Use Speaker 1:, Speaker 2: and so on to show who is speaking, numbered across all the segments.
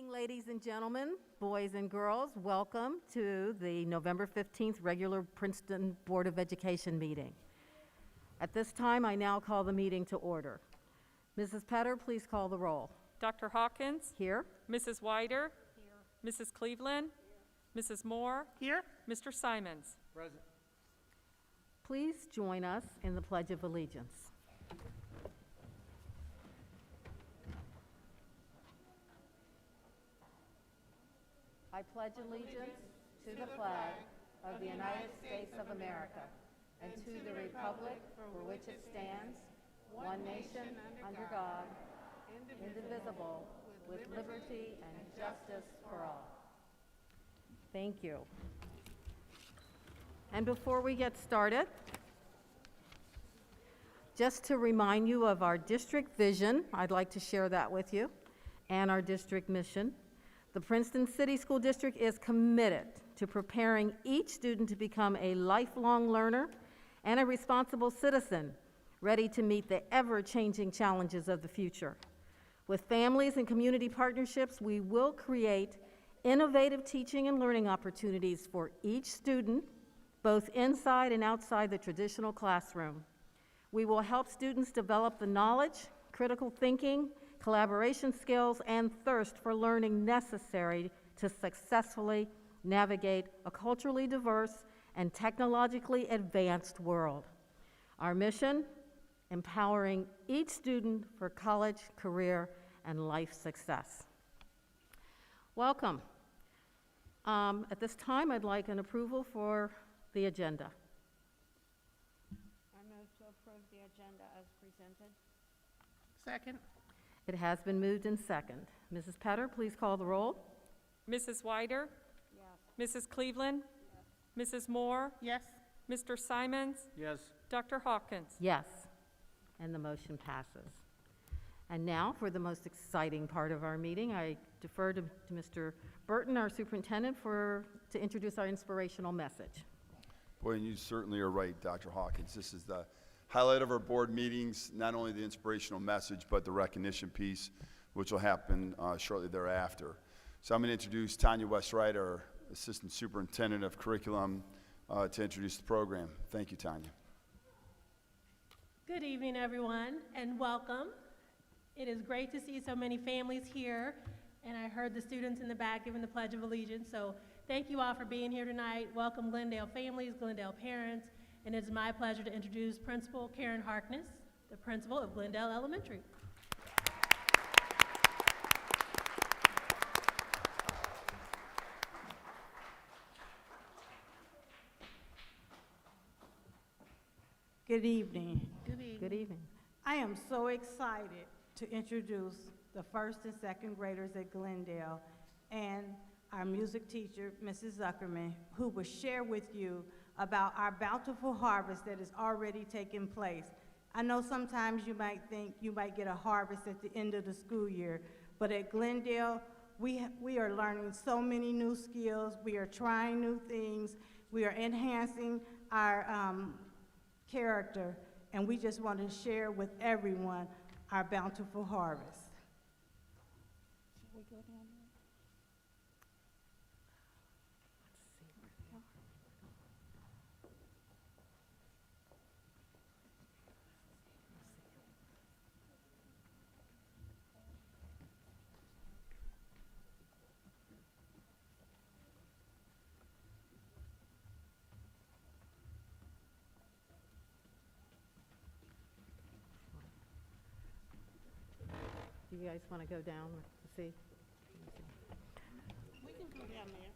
Speaker 1: Evening, ladies and gentlemen, boys and girls. Welcome to the November 15th regular Princeton Board of Education meeting. At this time, I now call the meeting to order. Mrs. Petter, please call the roll.
Speaker 2: Dr. Hawkins?
Speaker 1: Here.
Speaker 2: Mrs. Wider? Here. Mrs. Cleveland? Here. Mrs. Moore?
Speaker 3: Here.
Speaker 2: Mr. Simons?
Speaker 3: Present.
Speaker 1: Please join us in the Pledge of Allegiance. I pledge allegiance to the flag of the United States of America and to the republic for which it stands, one nation, under God, indivisible, with liberty and justice for all. Thank you. And before we get started, just to remind you of our district vision, I'd like to share that with you, and our district mission. The Princeton City School District is committed to preparing each student to become a lifelong learner and a responsible citizen, ready to meet the ever-changing challenges of the future. With families and community partnerships, we will create innovative teaching and learning opportunities for each student, both inside and outside the traditional classroom. We will help students develop the knowledge, critical thinking, collaboration skills, and thirst for learning necessary to successfully navigate a culturally diverse and technologically advanced world. Our mission, empowering each student for college, career, and life success. Welcome. At this time, I'd like an approval for the agenda.
Speaker 4: I move to approve the agenda as presented.
Speaker 3: Second.
Speaker 1: It has been moved and second. Mrs. Petter, please call the roll.
Speaker 2: Mrs. Wider?
Speaker 4: Yes.
Speaker 2: Mrs. Cleveland? Yes. Mrs. Moore?
Speaker 3: Yes.
Speaker 2: Mr. Simons?
Speaker 3: Yes.
Speaker 2: Dr. Hawkins?
Speaker 1: Yes, and the motion passes. And now for the most exciting part of our meeting, I defer to Mr. Burton, our superintendent, to introduce our inspirational message.
Speaker 5: Boy, and you certainly are right, Dr. Hawkins. This is the highlight of our board meetings, not only the inspirational message, but the recognition piece, which will happen shortly thereafter. So I'm going to introduce Tanya Westwright, our Assistant Superintendent of Curriculum, to introduce the program. Thank you, Tanya.
Speaker 6: Good evening, everyone, and welcome. It is great to see so many families here, and I heard the students in the back giving the Pledge of Allegiance, so thank you all for being here tonight. Welcome, Glendale families, Glendale parents, and it's my pleasure to introduce Principal Karen Harkness, the principal of Glendale Elementary.
Speaker 7: Good evening.
Speaker 3: Good evening.
Speaker 1: Good evening.
Speaker 7: I am so excited to introduce the first and second graders at Glendale and our music teacher, Mrs. Zuckerman, who will share with you about our bountiful harvest that is already taking place. I know sometimes you might think you might get a harvest at the end of the school year, but at Glendale, we are learning so many new skills. We are trying new things. We are enhancing our character, and we just want to share with everyone our bountiful harvest.
Speaker 4: Should we go down there?
Speaker 1: Do you guys want to go down to see?
Speaker 3: We can go down there.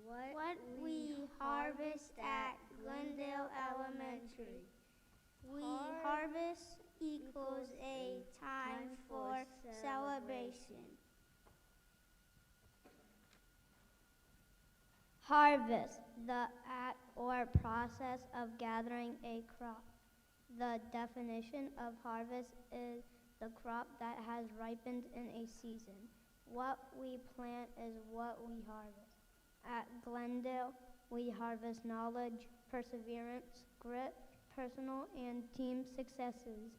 Speaker 8: What we harvest at Glendale Elementary. We harvest equals a time for celebration. Harvest, the act or process of gathering a crop. The definition of harvest is the crop that has ripened in a season. What we plant is what we harvest. At Glendale, we harvest knowledge, perseverance, grit, personal and team successes,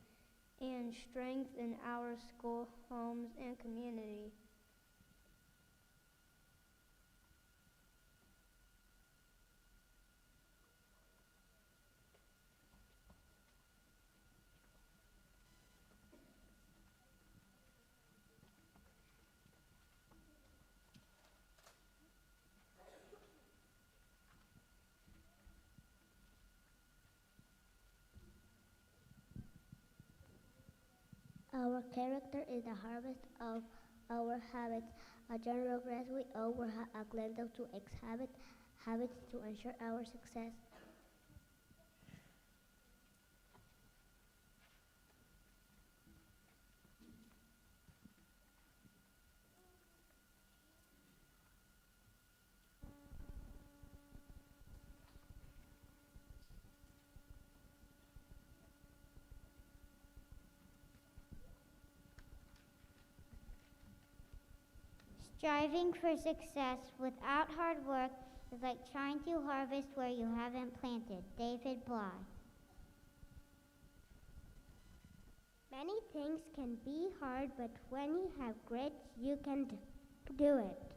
Speaker 8: and strength in our school, homes, and community. Our character is the harvest of our habits. A general grass we owe at Glendale to exhibit habits to ensure our success. Striving for success without hard work is like trying to harvest where you haven't planted. David Bly. Many things can be hard, but when you have grit, you can do it.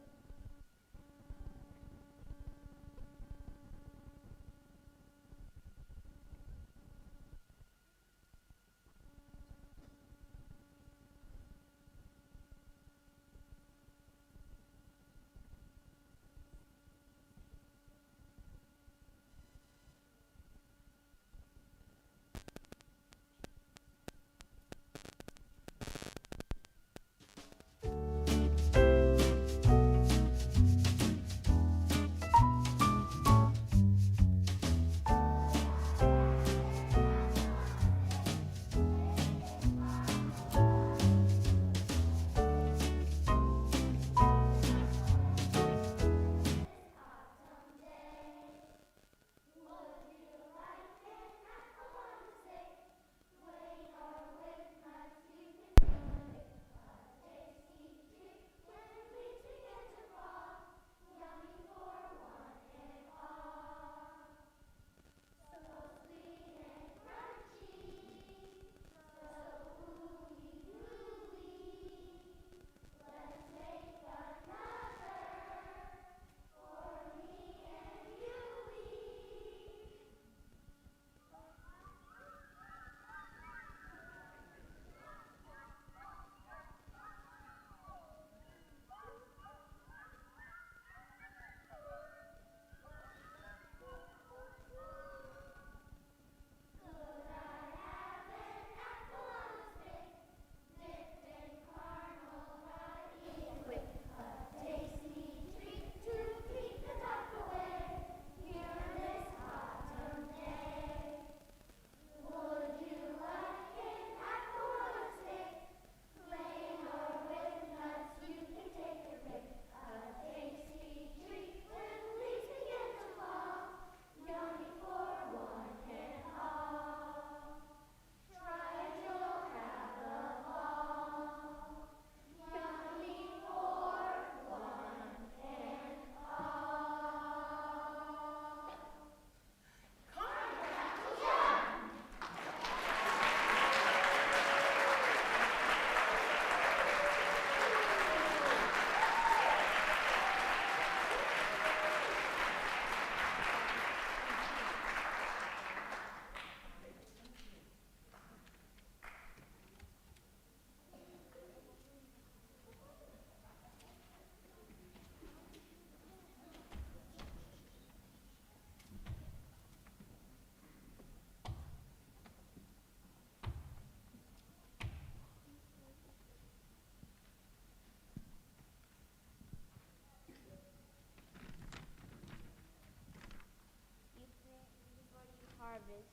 Speaker 8: harvest.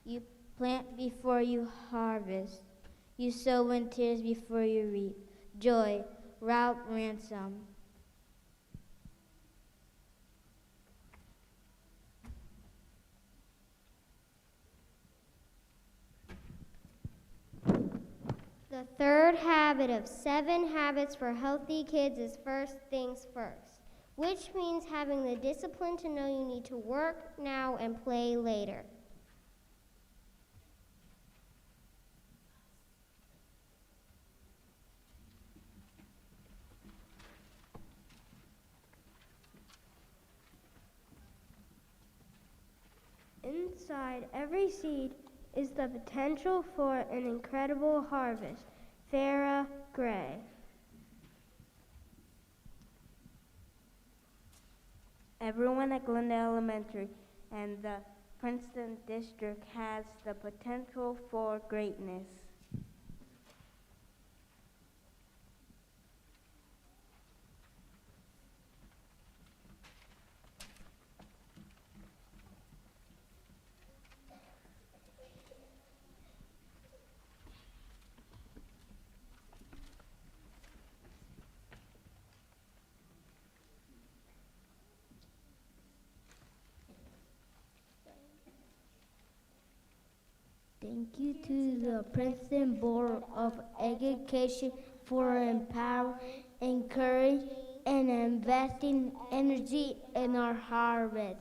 Speaker 8: You plant before you harvest. You sow in tears before you reap. Joy, Ralph Ransom. The third habit of 7 habits for healthy kids is first things first, which means having the discipline to know you need to work now and play later. Inside every seed is the potential for an incredible harvest. Farrah Gray. Everyone at Glendale Elementary and the Princeton district has the potential for greatness. Thank you to the Princeton Board of Education for empowering, encouraging, and investing energy in our harvest.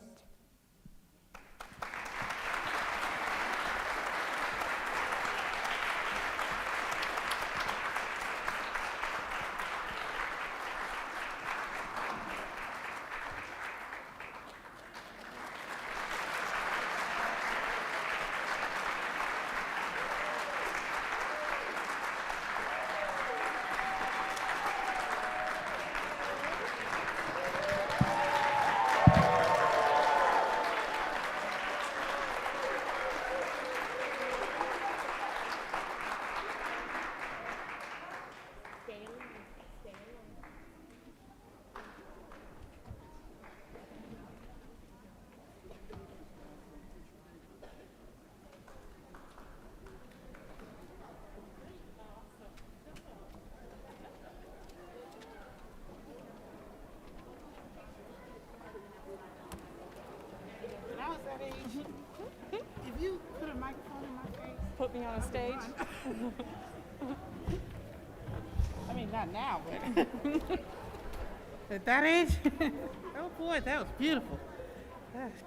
Speaker 3: When I was that age, if you put a microphone in my face,
Speaker 2: Put me on a stage.
Speaker 3: I mean, not now, but at that age, oh boy, that was beautiful. That's-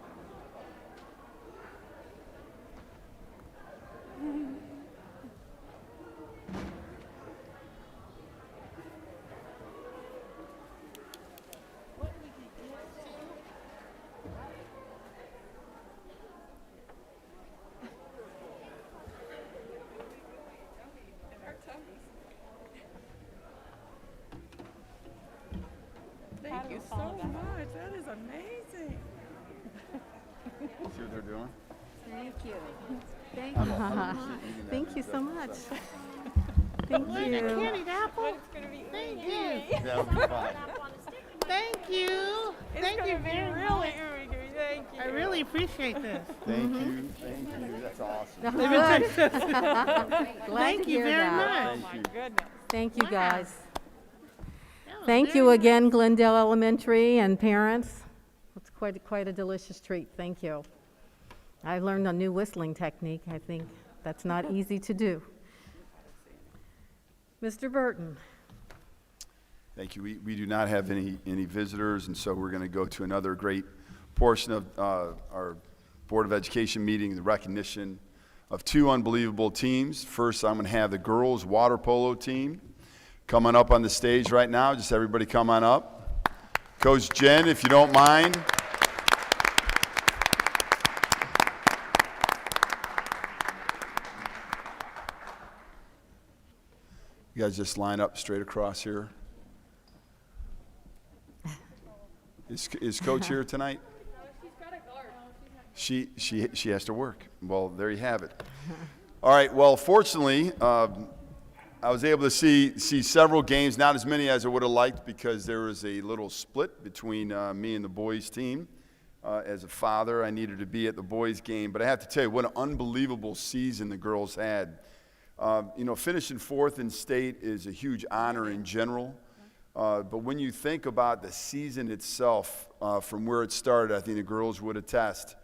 Speaker 2: Thank you so much. That is amazing.
Speaker 5: See what they're doing?
Speaker 1: Thank you. Thank you so much. Thank
Speaker 3: Look, a
Speaker 1: you.
Speaker 3: candied apple.
Speaker 2: It's going to be
Speaker 3: Thank you.
Speaker 5: That would be fine.
Speaker 3: Thank you.
Speaker 2: It's
Speaker 3: Thank
Speaker 2: going
Speaker 3: you
Speaker 2: to be
Speaker 3: very
Speaker 2: really
Speaker 3: much.
Speaker 2: ooey-gooey. Thank you.
Speaker 3: I really appreciate this.
Speaker 5: Thank you, thank you, that's awesome.
Speaker 1: Good. Glad
Speaker 3: Thank
Speaker 1: to
Speaker 3: you
Speaker 1: hear
Speaker 3: very
Speaker 1: that.
Speaker 3: much.
Speaker 2: Oh, my goodness.
Speaker 1: Thank you,
Speaker 3: Wow.
Speaker 1: guys.
Speaker 3: That was
Speaker 1: Thank you
Speaker 3: very
Speaker 1: again, Glendale Elementary and parents. It's quite a delicious treat. Thank you. I learned a new whistling technique. I think that's not easy to do. Mr. Burton.
Speaker 5: Thank you. We do not have any visitors, and so we're going to go to another great portion of our Board of Education meeting, the recognition of 2 unbelievable teams. First, I'm going to have the girls water polo team coming up on the stage right now. Just everybody come on up. Coach Jen, if you don't mind. You guys just line up straight across here. Is Coach here tonight? She has to work. Well, there you have it. All right. Well, fortunately, I was able to see several games, not as many as I would have liked because there was a little split between me and the boys team. As a father, I needed to be at the boys' game, but I have to tell you, what an unbelievable season the girls had. Finishing fourth in state is a huge honor in general, but when you think about the season itself, from where it started, I think the girls would attest,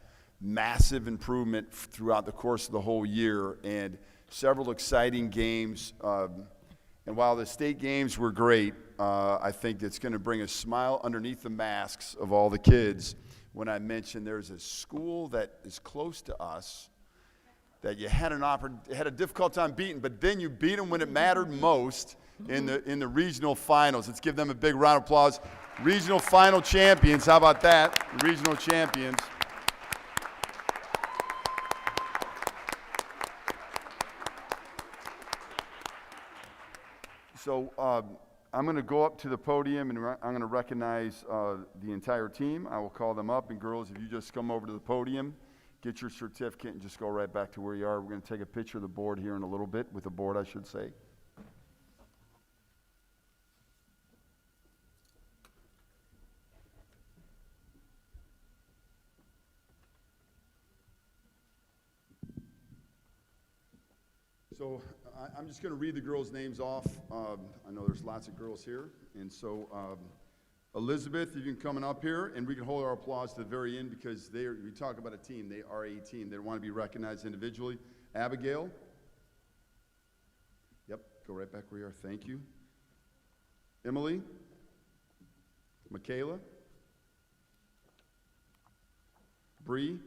Speaker 5: massive improvement throughout the course of the whole year, and several exciting games. And while the state games were great, I think it's going to bring a smile underneath the masks of all the kids when I mentioned there's a school that is close to us that you had had a difficult time beating, but then you beat them when it mattered most in the regional finals. Let's give them a big round of applause. Regional final champions, how about that? Regional champions. So I'm going to go up to the podium and I'm going to recognize the entire team. I will call them up, and girls, if you just come over to the podium, get your certificate, and just go right back to where you are. We're going to take a picture of the board here in a little bit, with the board, I should say. So I'm just going to read the girls' names off. I know there's lots of girls here. And so Elizabeth, you can come up here, and we can hold our applause to the very end, because we talk about a team. They are a team. They want to be recognized individually. Abigail. Yep, go right back where you are. Thank you. Emily. Michaela. Bree.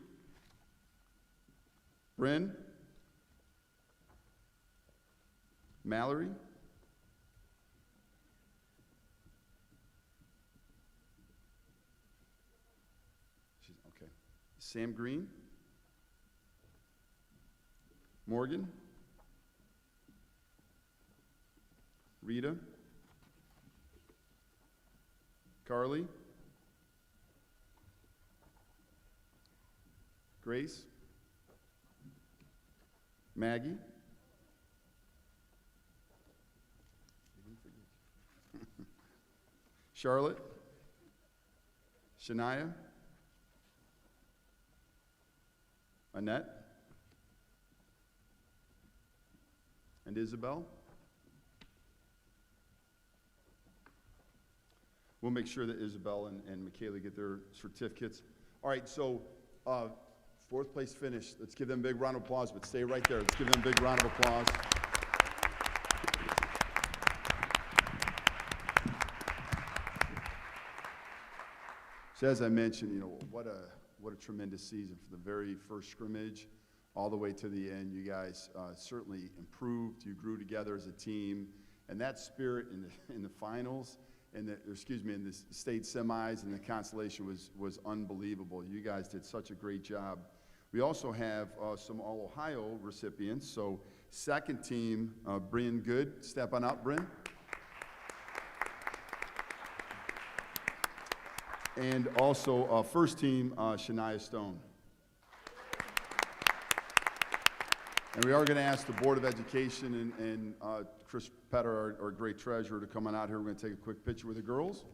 Speaker 5: Bryn. Mallory. Okay. Sam Green. Morgan. Rita. Carly. Grace. Maggie. Charlotte, Shania, Annette, and Isabel. We'll make sure that Isabel and Michaela get their certificates. All right, so fourth place finish. Let's give them a big round of applause, but stay right there. Let's give them a big round of applause. So as I mentioned, what a tremendous season, from the very first scrimmage all the way to the end. You guys certainly improved. You grew together as a team, and that spirit in the finals, in the state semis and the consolation was unbelievable. You guys did such a great job. We also have some All-Ohio recipients. So second team, Bryn Good. Step on up, Bryn. And also first team, Shania Stone. And we are going to ask the Board of Education and Chris Petter, our great treasurer, to come on out here. We're going to take a quick picture with the girls.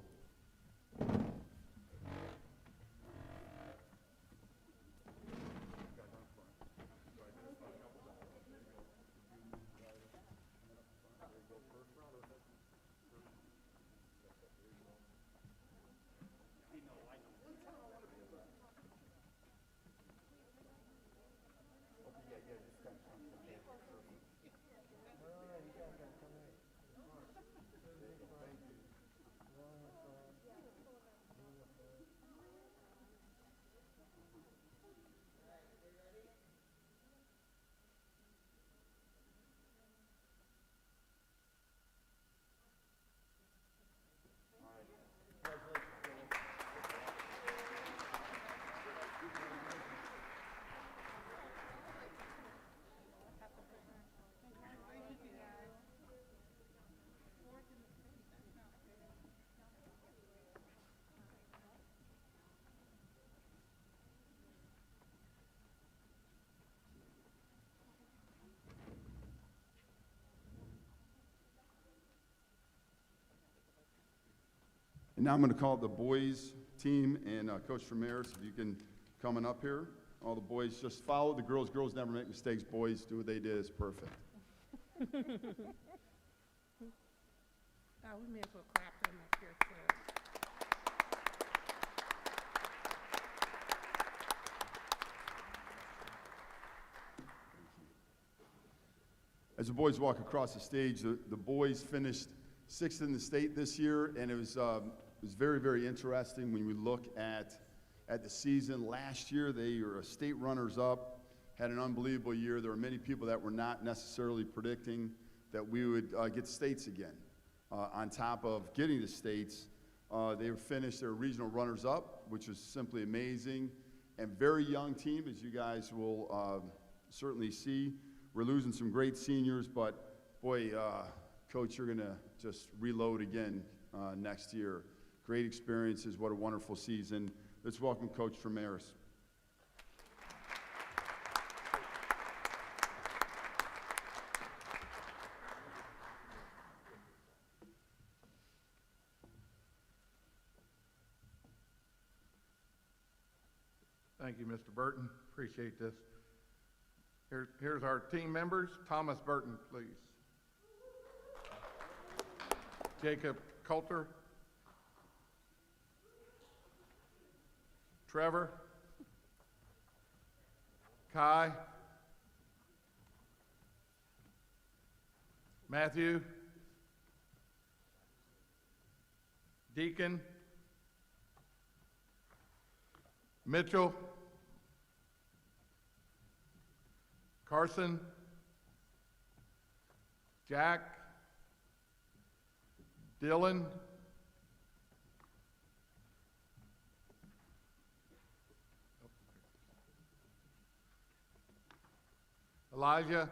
Speaker 5: And now I'm going to call the boys team and Coach Ramirez, if you can coming up here. All the boys, just follow the girls. Girls never make mistakes. Boys do what they did. It's perfect.
Speaker 3: Oh, we may as well clap them up here, too.
Speaker 5: As the boys walk across the stage, the boys finished 6th in the state this year, and it was very, very interesting when we look at the season. Last year, they were state runners-up, had an unbelievable year. There were many people that were not necessarily predicting that we would get states again. On top of getting the states, they were finished their regional runners-up, which was simply amazing, and very young team, as you guys will certainly see. We're losing some great seniors, but boy, Coach, you're going to just reload again next year. Great experiences. What a wonderful season. Let's welcome Coach Ramirez.
Speaker 9: Thank you, Mr. Burton. Appreciate this. Here's our team members. Thomas Burton, please. Jacob Coulter. Trevor. Kai. Matthew. Deacon. Mitchell. Carson, Jack, Dylan, Elijah,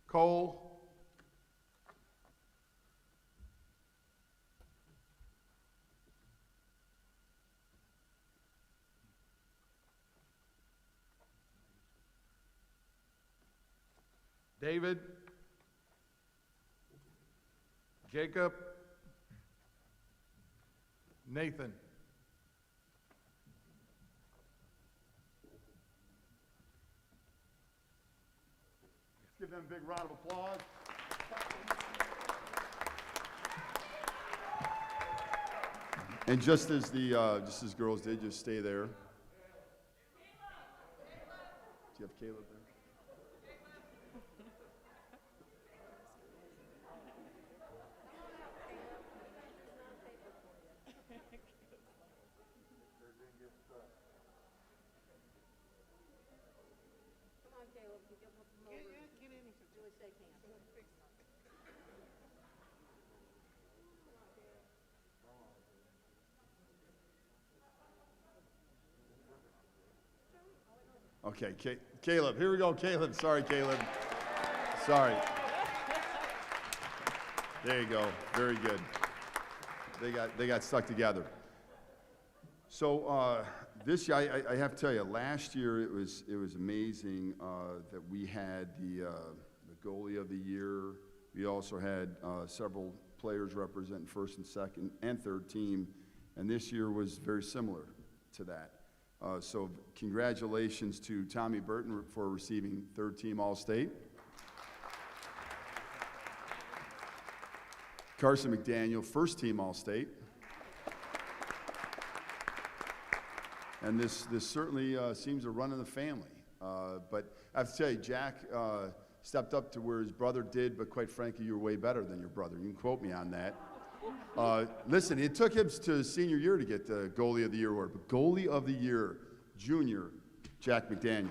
Speaker 9: Cole, David, Jacob, Nathan.
Speaker 5: Let's give them a big round of applause. And just as girls did, just stay there. Do you have Caleb there? Okay, Caleb, here we go, Caleb. Sorry, Caleb. Sorry. There you go. Very good. They got stuck together. So this year, I have to tell you, last year it was amazing that we had the goalie of the year. We also had several players representing first and second and third team, and this year was very similar to that. So congratulations to Tommy Burton for receiving third team All-State. Carson McDaniel, first team All-State. And this certainly seems to run in the family. But I have to tell you, Jack stepped up to where his brother did, but quite frankly, you're way better than your brother. You can quote me on that. Listen, it took him to his senior year to get the Goalie of the Year award, but Goalie of the Year, junior, Jack McDaniel.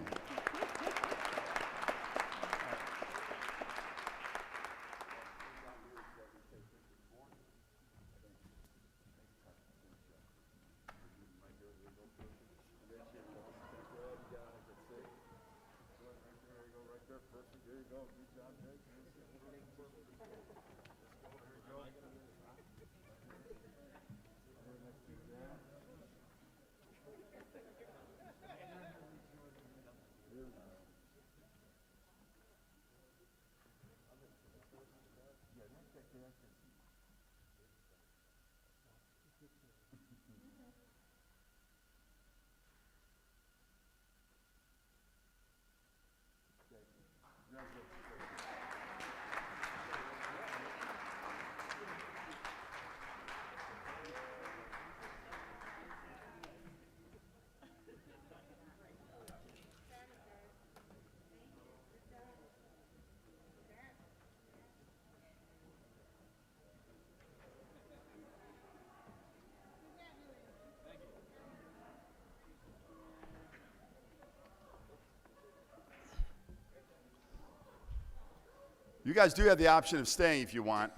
Speaker 5: You guys do have the option of staying if you want.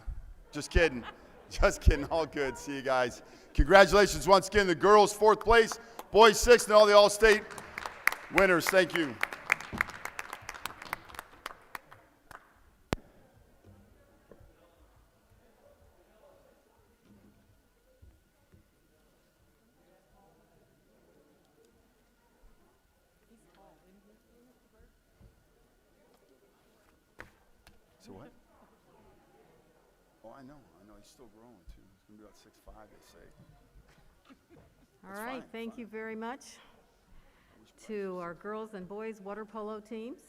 Speaker 5: Just kidding. Just kidding. All good. See you guys. Congratulations once again, the girls 4th place, boys 6th, and all the All-State winners. Thank you. So what? Oh, I know. He's still growing too. He's gonna be about 6'5", they say.
Speaker 1: All right, thank you very much to our girls and boys water polo teams.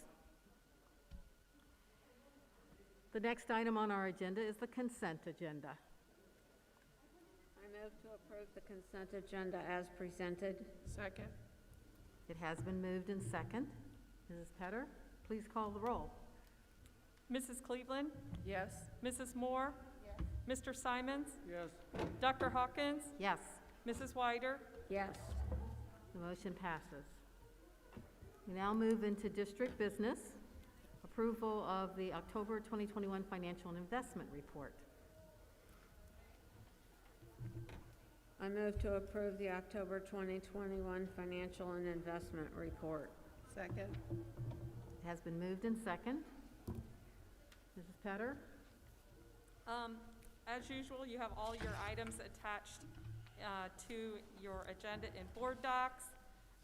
Speaker 1: The next item on our agenda is the consent agenda.
Speaker 4: I move to approve the consent agenda as presented.
Speaker 2: Second.
Speaker 1: It has been moved and second. Mrs. Petter, please call the roll.
Speaker 2: Mrs. Cleveland?
Speaker 3: Yes.
Speaker 2: Mrs. Moore? Yes. Mr. Simons?
Speaker 9: Yes.
Speaker 2: Dr. Hawkins?
Speaker 1: Yes,
Speaker 2: Mrs. Wider?
Speaker 4: Yes.
Speaker 1: the motion passes. We now move into district business. Approval of the October 2021 Financial and Investment Report.
Speaker 4: I move to approve the October 2021 Financial and Investment Report.
Speaker 3: Second.
Speaker 1: It has been moved and second. Mrs. Petter?
Speaker 2: As usual, you have all your items attached to your agenda in board docs,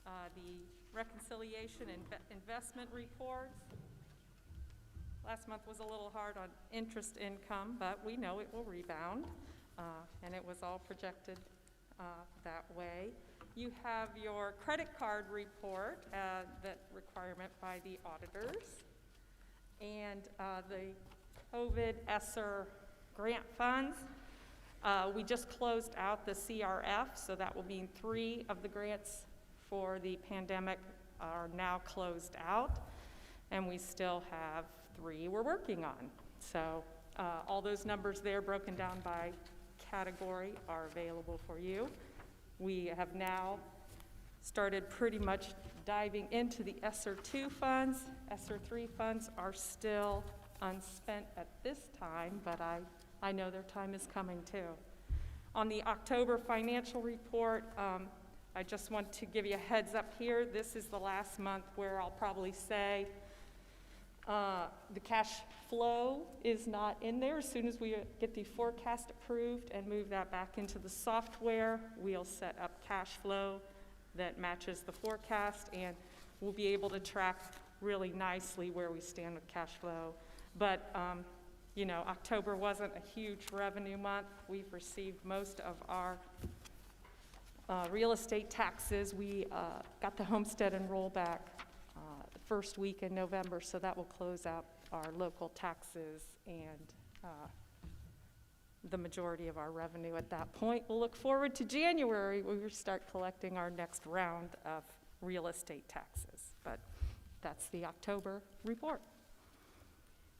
Speaker 2: the reconciliation and investment reports. Last month was a little hard on interest income, but we know it will rebound, and it was all projected that way. You have your credit card report, that requirement by the auditors, and the COVID ESSER grant funds. We just closed out the CRF, so that will mean 3 of the grants for the pandemic are now closed out, and we still have 3 we're working on. So all those numbers there broken down by category are available for you. We have now started pretty much diving into the ESSER 2 funds. ESSER 3 funds are still unspent at this time, but I know their time is coming too. On the October financial report, I just want to give you a heads up here. This is the last month where I'll probably say the cash flow is not in there. As soon as we get the forecast approved and move that back into the software, we'll set up cash flow that matches the forecast, and we'll be able to track really nicely where we stand with cash flow. But you know, October wasn't a huge revenue month. We've received most of our real estate taxes. We got the homestead and rollback the first week in November, so that will close out our local taxes and the majority of our revenue at that point. We'll look forward to January when we start collecting our next round of real estate taxes. But that's the October report.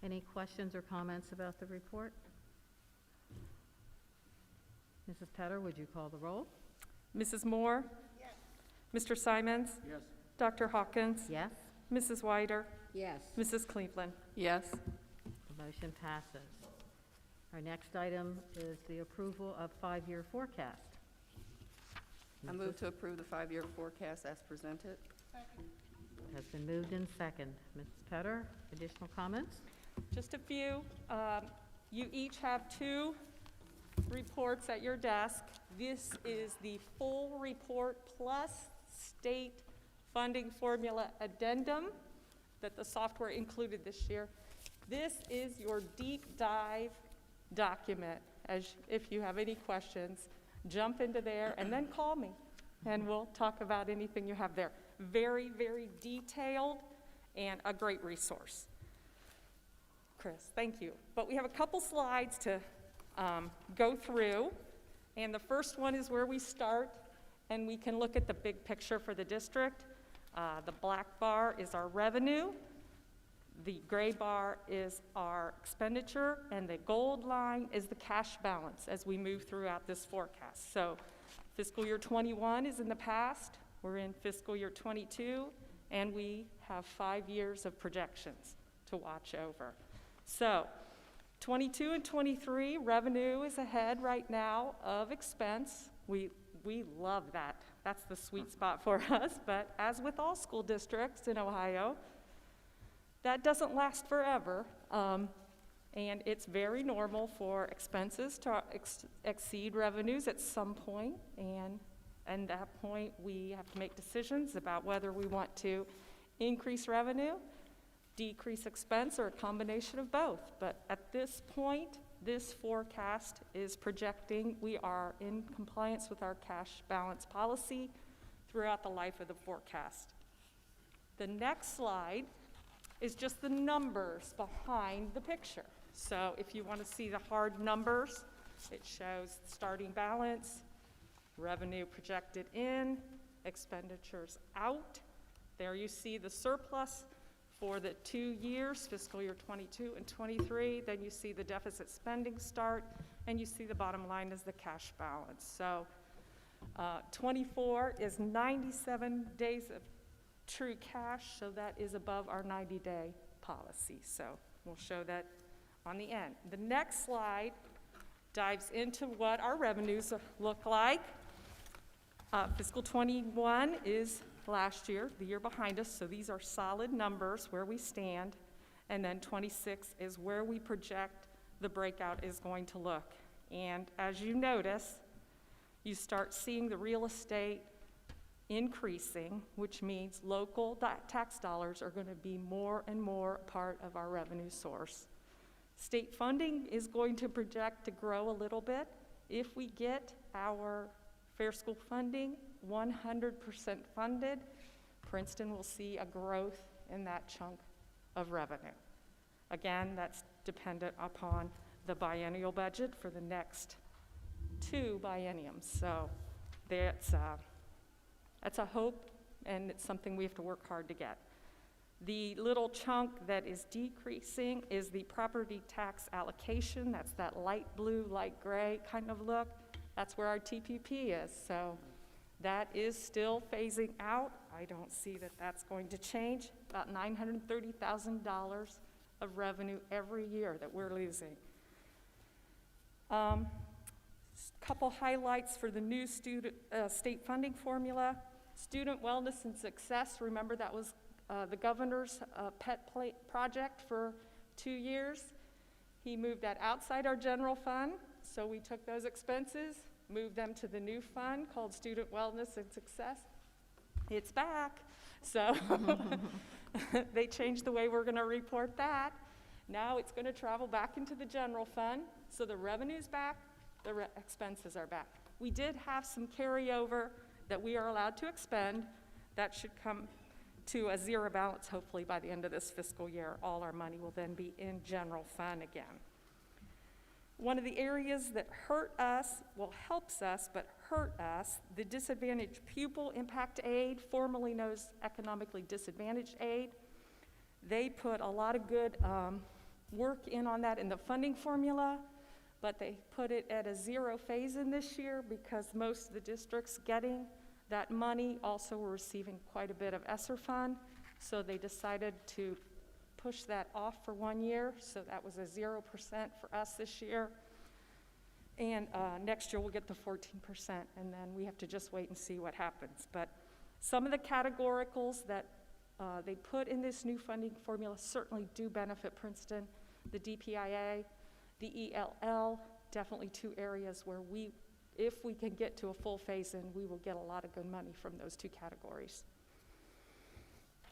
Speaker 1: Any questions or comments about the report? Mrs. Petter, would you call the roll?
Speaker 2: Mrs. Moore? Yes. Mr. Simons?
Speaker 9: Yes.
Speaker 2: Dr. Hawkins?
Speaker 1: Yes,
Speaker 2: Mrs. Wider?
Speaker 4: Yes.
Speaker 2: Mrs. Cleveland?
Speaker 3: Yes.
Speaker 1: the motion passes. Our next item is the approval of 5-year forecast.
Speaker 3: I move to approve the 5-year forecast as presented.
Speaker 1: Has been moved in second. Mrs. Petter, additional comments?
Speaker 2: Just a few. You each have 2 reports at your desk. This is the full report plus state funding formula addendum that the software included this year. This is your deep dive document. If you have any questions, jump into there and then call me and we'll talk about anything you have there. Very, very detailed and a great resource. Chris, thank you. But we have a couple slides to go through, and the first one is where we start, and we can look at the big picture for the district. The black bar is our revenue, the gray bar is our expenditure, and the gold line is the cash balance as we move throughout this forecast. So fiscal year 21 is in the past, we're in fiscal year 22, and we have 5 years of projections to watch over. So, 22 and 23, revenue is ahead right now of expense. We love that. That's the sweet spot for us, but as with all school districts in Ohio, that doesn't last forever, and it's very normal for expenses to exceed revenues at some point, and at that point, we have to make decisions about whether we want to increase revenue, decrease expense, or a combination of both. But at this point, this forecast is projecting we are in compliance with our cash balance policy throughout the life of the forecast. The next slide is just the numbers behind the picture. So if you want to see the hard numbers, it shows starting balance, revenue projected in, expenditures out. There you see the surplus for the 2 years, fiscal year 22 and 23. Then you see the deficit spending start, and you see the bottom line is the cash balance. So 24 is 97 days of true cash, so that is above our 90-day policy. So we'll show that on the end. The next slide dives into what our revenues look like. Fiscal 21 is last year, the year behind us, so these are solid numbers where we stand, and then 26 is where we project the breakout is going to look. And as you notice, you start seeing the real estate increasing, which means local tax dollars are going to be more and more a part of our revenue source. State funding is going to project to grow a little bit. If we get our fair school funding 100% funded, Princeton will see a growth in that chunk of revenue. Again, that's dependent upon the biennial budget for the next 2 bienniums. So that's a hope, and it's something we have to work hard to get. The little chunk that is decreasing is the property tax allocation. That's that light blue, light gray kind of look. That's where our TPP is. So that is still phasing out. I don't see that that's going to change. About $930,000 of revenue every year that we're losing. Couple highlights for the new state funding formula. Student wellness and success, remember that was the governor's pet project for 2 years. He moved that outside our general fund, so we took those expenses, moved them to the new fund called Student Wellness and Success. It's back, so they changed the way we're going to report that. Now it's going to travel back into the general fund, so the revenue's back, the expenses are back. We did have some carryover that we are allowed to expend. That should come to a zero balance hopefully by the end of this fiscal year. All our money will then be in general fund again. One of the areas that hurt us, well, helps us, but hurt us, the disadvantaged pupil impact aid, formerly known as economically disadvantaged aid. They put a lot of good work in on that in the funding formula, but they put it at a zero phase in this year because most of the districts getting that money also were receiving quite a bit of ESSER fund, so they decided to push that off for 1 year, so that was a 0% for us this year. And next year we'll get the 14%, and then we have to just wait and see what happens. But some of the categoricals that they put in this new funding formula certainly do benefit Princeton. The DPIA, the ELL, definitely 2 areas where if we can get to a full phase-in, we will get a lot of good money from those 2 categories.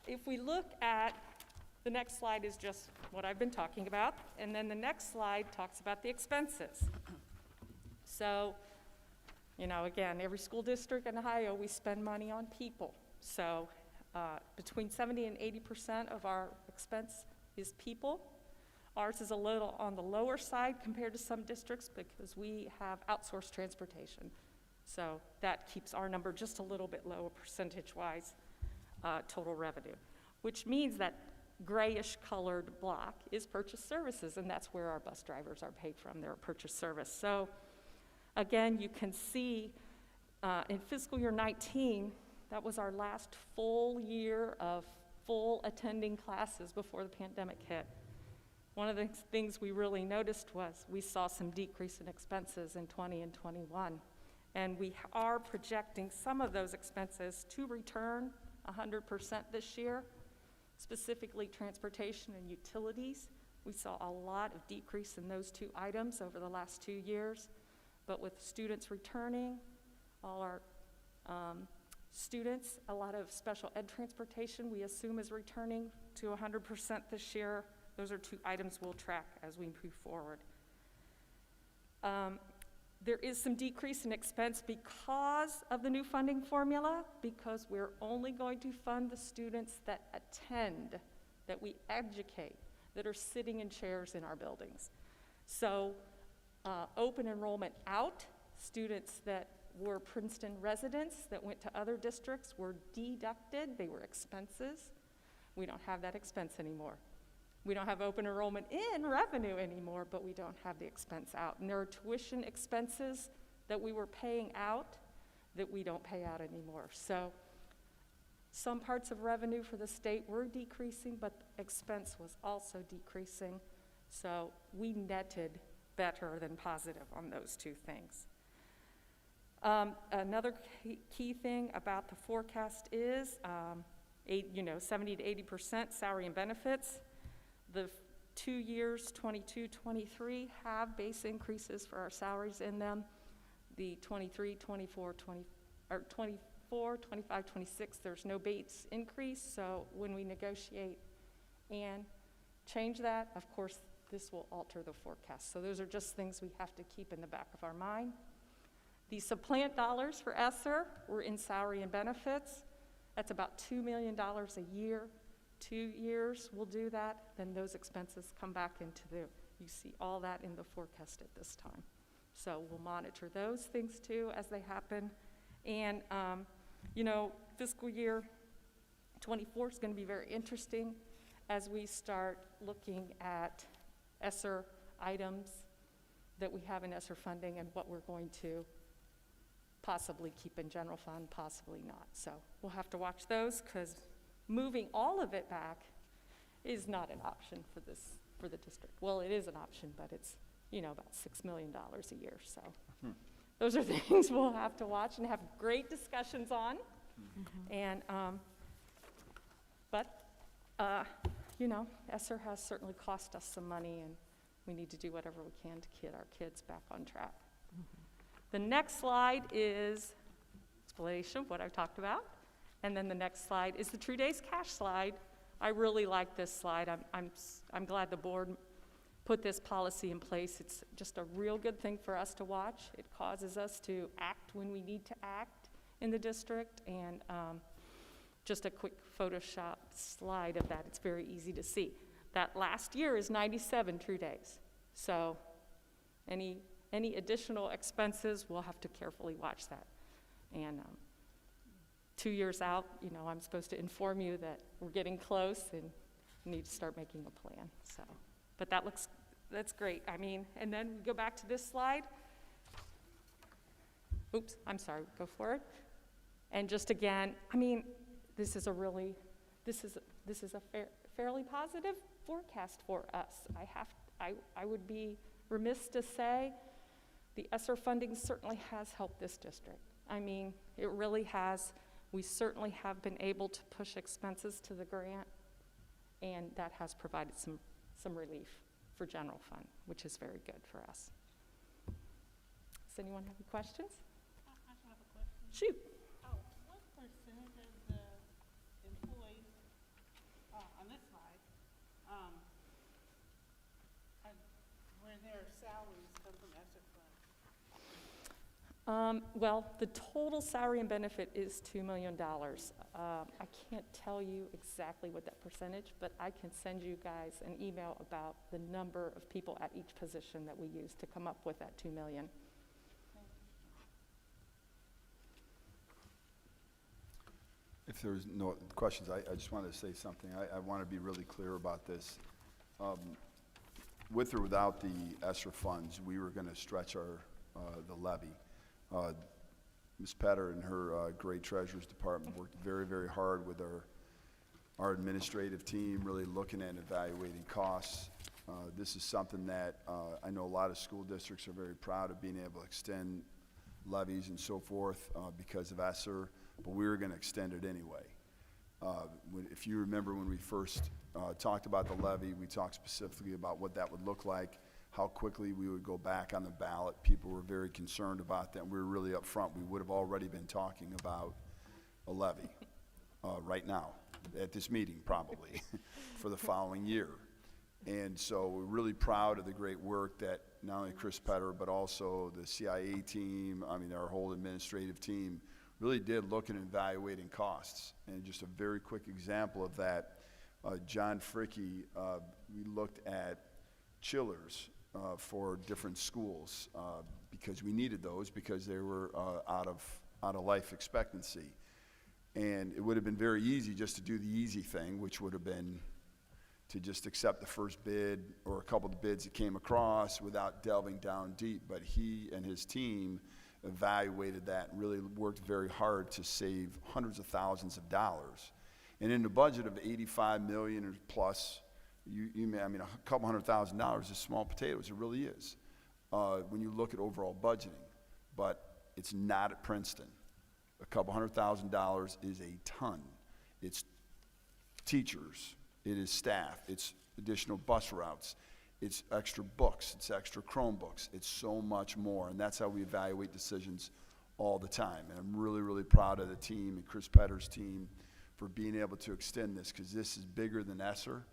Speaker 2: If we look at, the next slide is just what I've been talking about, and then the next slide talks about the expenses. So, you know, again, every school district in Ohio, we spend money on people. So between 70 and 80% of our expense is people. Ours is a little on the lower side compared to some districts because we have outsourced transportation. So that keeps our number just a little bit lower percentage-wise total revenue, which means that grayish colored block is purchase services, and that's where our bus drivers are paid from. They're a purchase service. So again, you can see in fiscal year 19, that was our last full year of full attending classes before the pandemic hit. One of the things we really noticed was we saw some decrease in expenses in 20 and 21. And we are projecting some of those expenses to return 100% this year, specifically transportation and utilities. We saw a lot of decrease in those two items over the last 2 years. But with students returning, all our students, a lot of special ed transportation we assume is returning to 100% this year. Those are two items we'll track as we move forward. There is some decrease in expense because of the new funding formula, because we're only going to fund the students that attend, that we educate, that are sitting in chairs in our buildings. So open enrollment out, students that were Princeton residents that went to other districts were deducted. They were expenses. We don't have that expense anymore. We don't have open enrollment in revenue anymore, but we don't have the expense out. And there are tuition expenses that we were paying out that we don't pay out anymore. So some parts of revenue for the state were decreasing, but expense was also decreasing. So we netted better than positive on those two things. Another key thing about the forecast is 70 to 80% salary and benefits. The 2 years, 22, 23, have base increases for our salaries in them. The 23, 24, 25, 26, there's no base increase. So when we negotiate and change that, of course, this will alter the forecast. So those are just things we have to keep in the back of our mind. The supplant dollars for ESSER were in salary and benefits. That's about $2 million a year. 2 years we'll do that, then those expenses come back into you see all that in the forecast at this time. So we'll monitor those things too as they happen. And fiscal year 24 is going to be very interesting as we start looking at ESSER items that we have in ESSER funding and what we're going to possibly keep in general fund, possibly not. So we'll have to watch those, because moving all of it back is not an option for the district. Well, it is an option, but it's about $6 million a year. So those are things we'll have to watch and have great discussions on. And ESSER has certainly cost us some money, and we need to do whatever we can to get our kids back on track. The next slide is explanation of what I've talked about. And then the next slide is the True Days Cash slide. I really like this slide. I'm glad the board put this policy in place. It's just a real good thing for us to watch. It causes us to act when we need to act in the district. And just a quick Photoshop slide of that. It's very easy to see. That last year is 97 True Days. So any additional expenses, we'll have to carefully watch that. And 2 years out, I'm supposed to inform you that we're getting close and need to start making a plan. So, but that's great. And then we go back to this slide. Oops, I'm sorry, go forward. And just again, this is a fairly positive forecast for us. I would be remiss to say the ESSER funding certainly has helped this district. It really has. We certainly have been able to push expenses to the grant, and that has provided some relief for general fund, which is very good for us. Does anyone have any questions?
Speaker 3: I have a question.
Speaker 2: Shoot.
Speaker 3: What percentage of the employees on this slide, where their salaries come from ESSER funds?
Speaker 2: Well, the total salary and benefit is $2 million. I can't tell you exactly what that percentage, but I can send you guys an email about the number of people at each position that we use to come up with that $2 million.
Speaker 5: If there's no questions, I just wanted to say something. I want to be really clear about this. With or without the ESSER funds, we were going to stretch the levy. Ms. Petter and her great Treasurer's Department worked very, very hard with our administrative team, really looking at and evaluating costs. This is something that I know a lot of school districts are very proud of being able to extend levies and so forth because of ESSER, but we were going to extend it anyway. If you remember when we first talked about the levy, we talked specifically about what that would look like, how quickly we would go back on the ballot. People were very concerned about that, and we were really upfront. We would have already been talking about a levy right now, at this meeting probably, for the following year. And so we're really proud of the great work that not only Chris Petter, but also the CIA team, I mean, our whole administrative team, really did look at evaluating costs. And just a very quick example of that, John Fricke, we looked at chillers for different schools because we needed those because they were out of life expectancy. And it would have been very easy just to do the easy thing, which would have been to just accept the first bid or a couple of the bids that came across without delving down deep. But he and his team evaluated that and really worked very hard to save hundreds of thousands of dollars. And in the budget of $85 million or plus, I mean, a couple $100,000 is small potatoes. It really is when you look at overall budgeting. But it's not at Princeton. A couple $100,000 is a ton. It's teachers, it is staff, it's additional bus routes, it's extra books, it's extra Chromebooks, it's so much more, and that's how we evaluate decisions all the time. And I'm really, really proud of the team and Chris Petter's team for being able to extend this, because this is bigger than ESSER,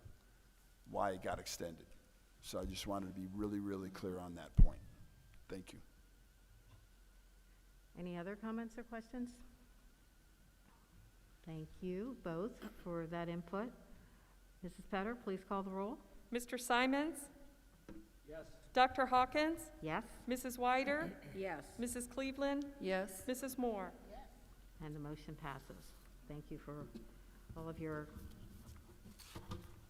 Speaker 5: why it got extended. So I just wanted to be really, really clear on that point. Thank you.
Speaker 1: Any other comments or questions? Thank you both for that input. Mrs. Petter, please call the roll.
Speaker 2: Mr. Simons?
Speaker 3: Yes.
Speaker 2: Dr. Hawkins?
Speaker 1: Yes,
Speaker 2: Mrs. Weider?
Speaker 4: Yes.
Speaker 2: Mrs. Cleveland?
Speaker 4: Yes.
Speaker 2: Mrs. Moore?
Speaker 1: and the motion passes. Thank you for all of your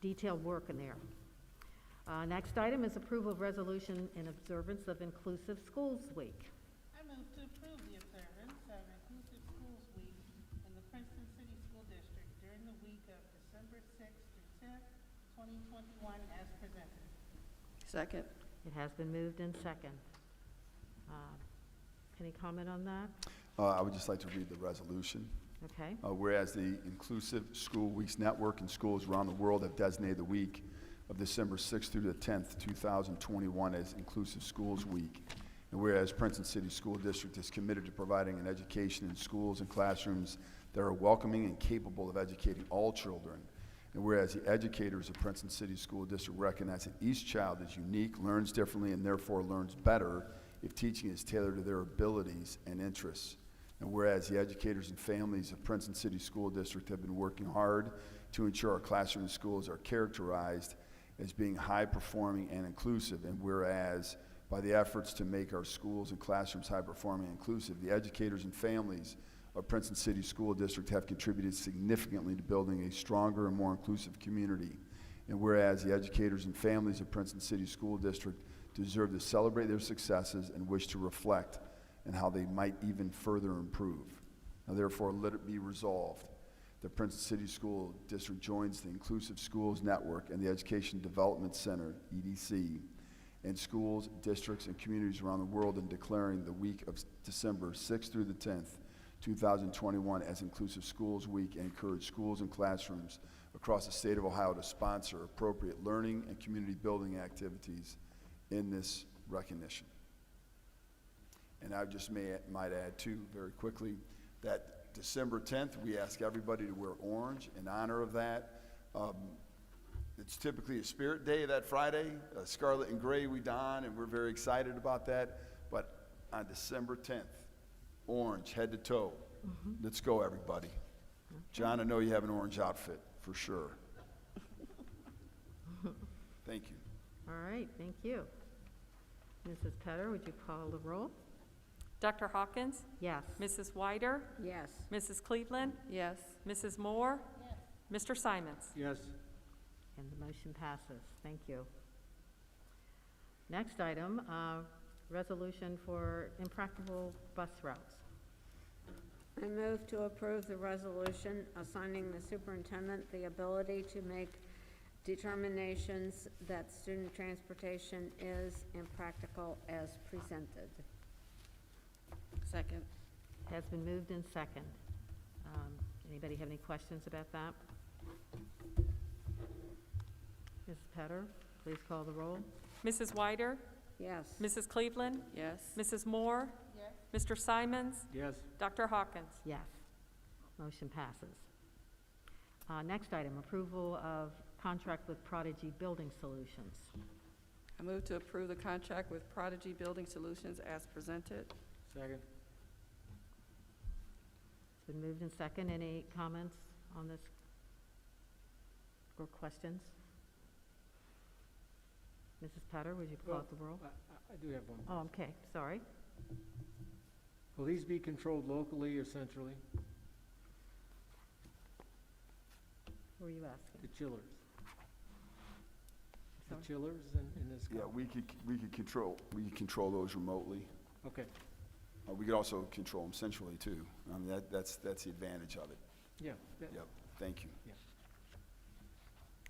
Speaker 1: detailed work in there. Next item is approval of resolution in observance of Inclusive Schools Week.
Speaker 3: I move to approve the observance of Inclusive Schools Week in the Princeton City School District during the week of December 6th through 10th, 2021, as presented.
Speaker 4: Second.
Speaker 1: It has been moved in second. Any comment on that?
Speaker 5: I would just like to read the resolution.
Speaker 1: Okay.
Speaker 5: Whereas the Inclusive School Weeks Network and schools around the world have designated the week of December 6th through the 10th, 2021 as Inclusive Schools Week. And whereas Princeton City School District is committed to providing an education in schools and classrooms that are welcoming and capable of educating all children. And whereas the educators of Princeton City School District recognize that each child is unique, learns differently, and therefore learns better if teaching is tailored to their abilities and interests. And whereas the educators and families of Princeton City School District have been working hard to ensure our classroom and schools are characterized as being high-performing and inclusive, and whereas by the efforts to make our schools and classrooms high-performing and inclusive, the educators and families of Princeton City School District have contributed significantly to building a stronger and more inclusive community. And whereas the educators and families of Princeton City School District deserve to celebrate their successes and wish to reflect on how they might even further improve. Now therefore, let it be resolved. The Princeton City School District joins the Inclusive Schools Network and the Education Development Center, EDC, and schools, districts, and communities around the world in declaring the week of December 6th through the 10th, 2021 as Inclusive Schools Week, and encourage schools and classrooms across the state of Ohio to sponsor appropriate learning and community building activities in this recognition. And I just might add too, very quickly, that December 10th, we ask everybody to wear orange in honor of that. It's typically a spirit day that Friday, scarlet and gray we don, and we're very excited about that. But on December 10th, orange, head to toe. Mm-hmm. Let's go, everybody. Okay. John, I know you have an orange outfit, for sure. Thank you.
Speaker 1: All right, thank you. Mrs. Petter, would you call the roll?
Speaker 2: Dr. Hawkins?
Speaker 1: Yes.
Speaker 2: Mrs. Weider?
Speaker 4: Yes.
Speaker 2: Mrs. Cleveland?
Speaker 4: Yes.
Speaker 2: Mrs. Moore? Yes. Mr. Simons?
Speaker 3: Yes.
Speaker 1: And the motion passes. Thank you. Next item, resolution for Impractical bus routes.
Speaker 4: I move to approve the resolution assigning the superintendent the ability to make determinations that student transportation is impractical as presented.
Speaker 1: Second. Has been moved in second. Anybody have any questions about that? Mrs. Petter, please call the roll.
Speaker 2: Mrs. Wyder?
Speaker 4: Yes.
Speaker 2: Mrs. Cleveland?
Speaker 1: Yes.
Speaker 2: Mrs. Moore?
Speaker 3: Yes.
Speaker 2: Mr. Simons?
Speaker 10: Yes.
Speaker 2: Dr. Hawkins?
Speaker 1: Yes. Motion passes. Next item, approval of contract with Prodigy Building Solutions.
Speaker 11: I move to approve the contract with Prodigy Building Solutions as presented.
Speaker 10: Second.
Speaker 1: It's been moved in second. Any comments on this or questions? Mrs. Petter, would you call out the roll?
Speaker 10: I do have one.
Speaker 1: Oh, okay, sorry.
Speaker 10: Will these be controlled locally or centrally?
Speaker 1: Who are you asking?
Speaker 10: The chillers? The
Speaker 1: Sorry?
Speaker 10: chillers in this?
Speaker 5: Yeah, we could control those remotely.
Speaker 10: Okay,
Speaker 5: We could also control them centrally too. I mean, that's the advantage of it.
Speaker 10: yeah.
Speaker 5: Yep, thank you.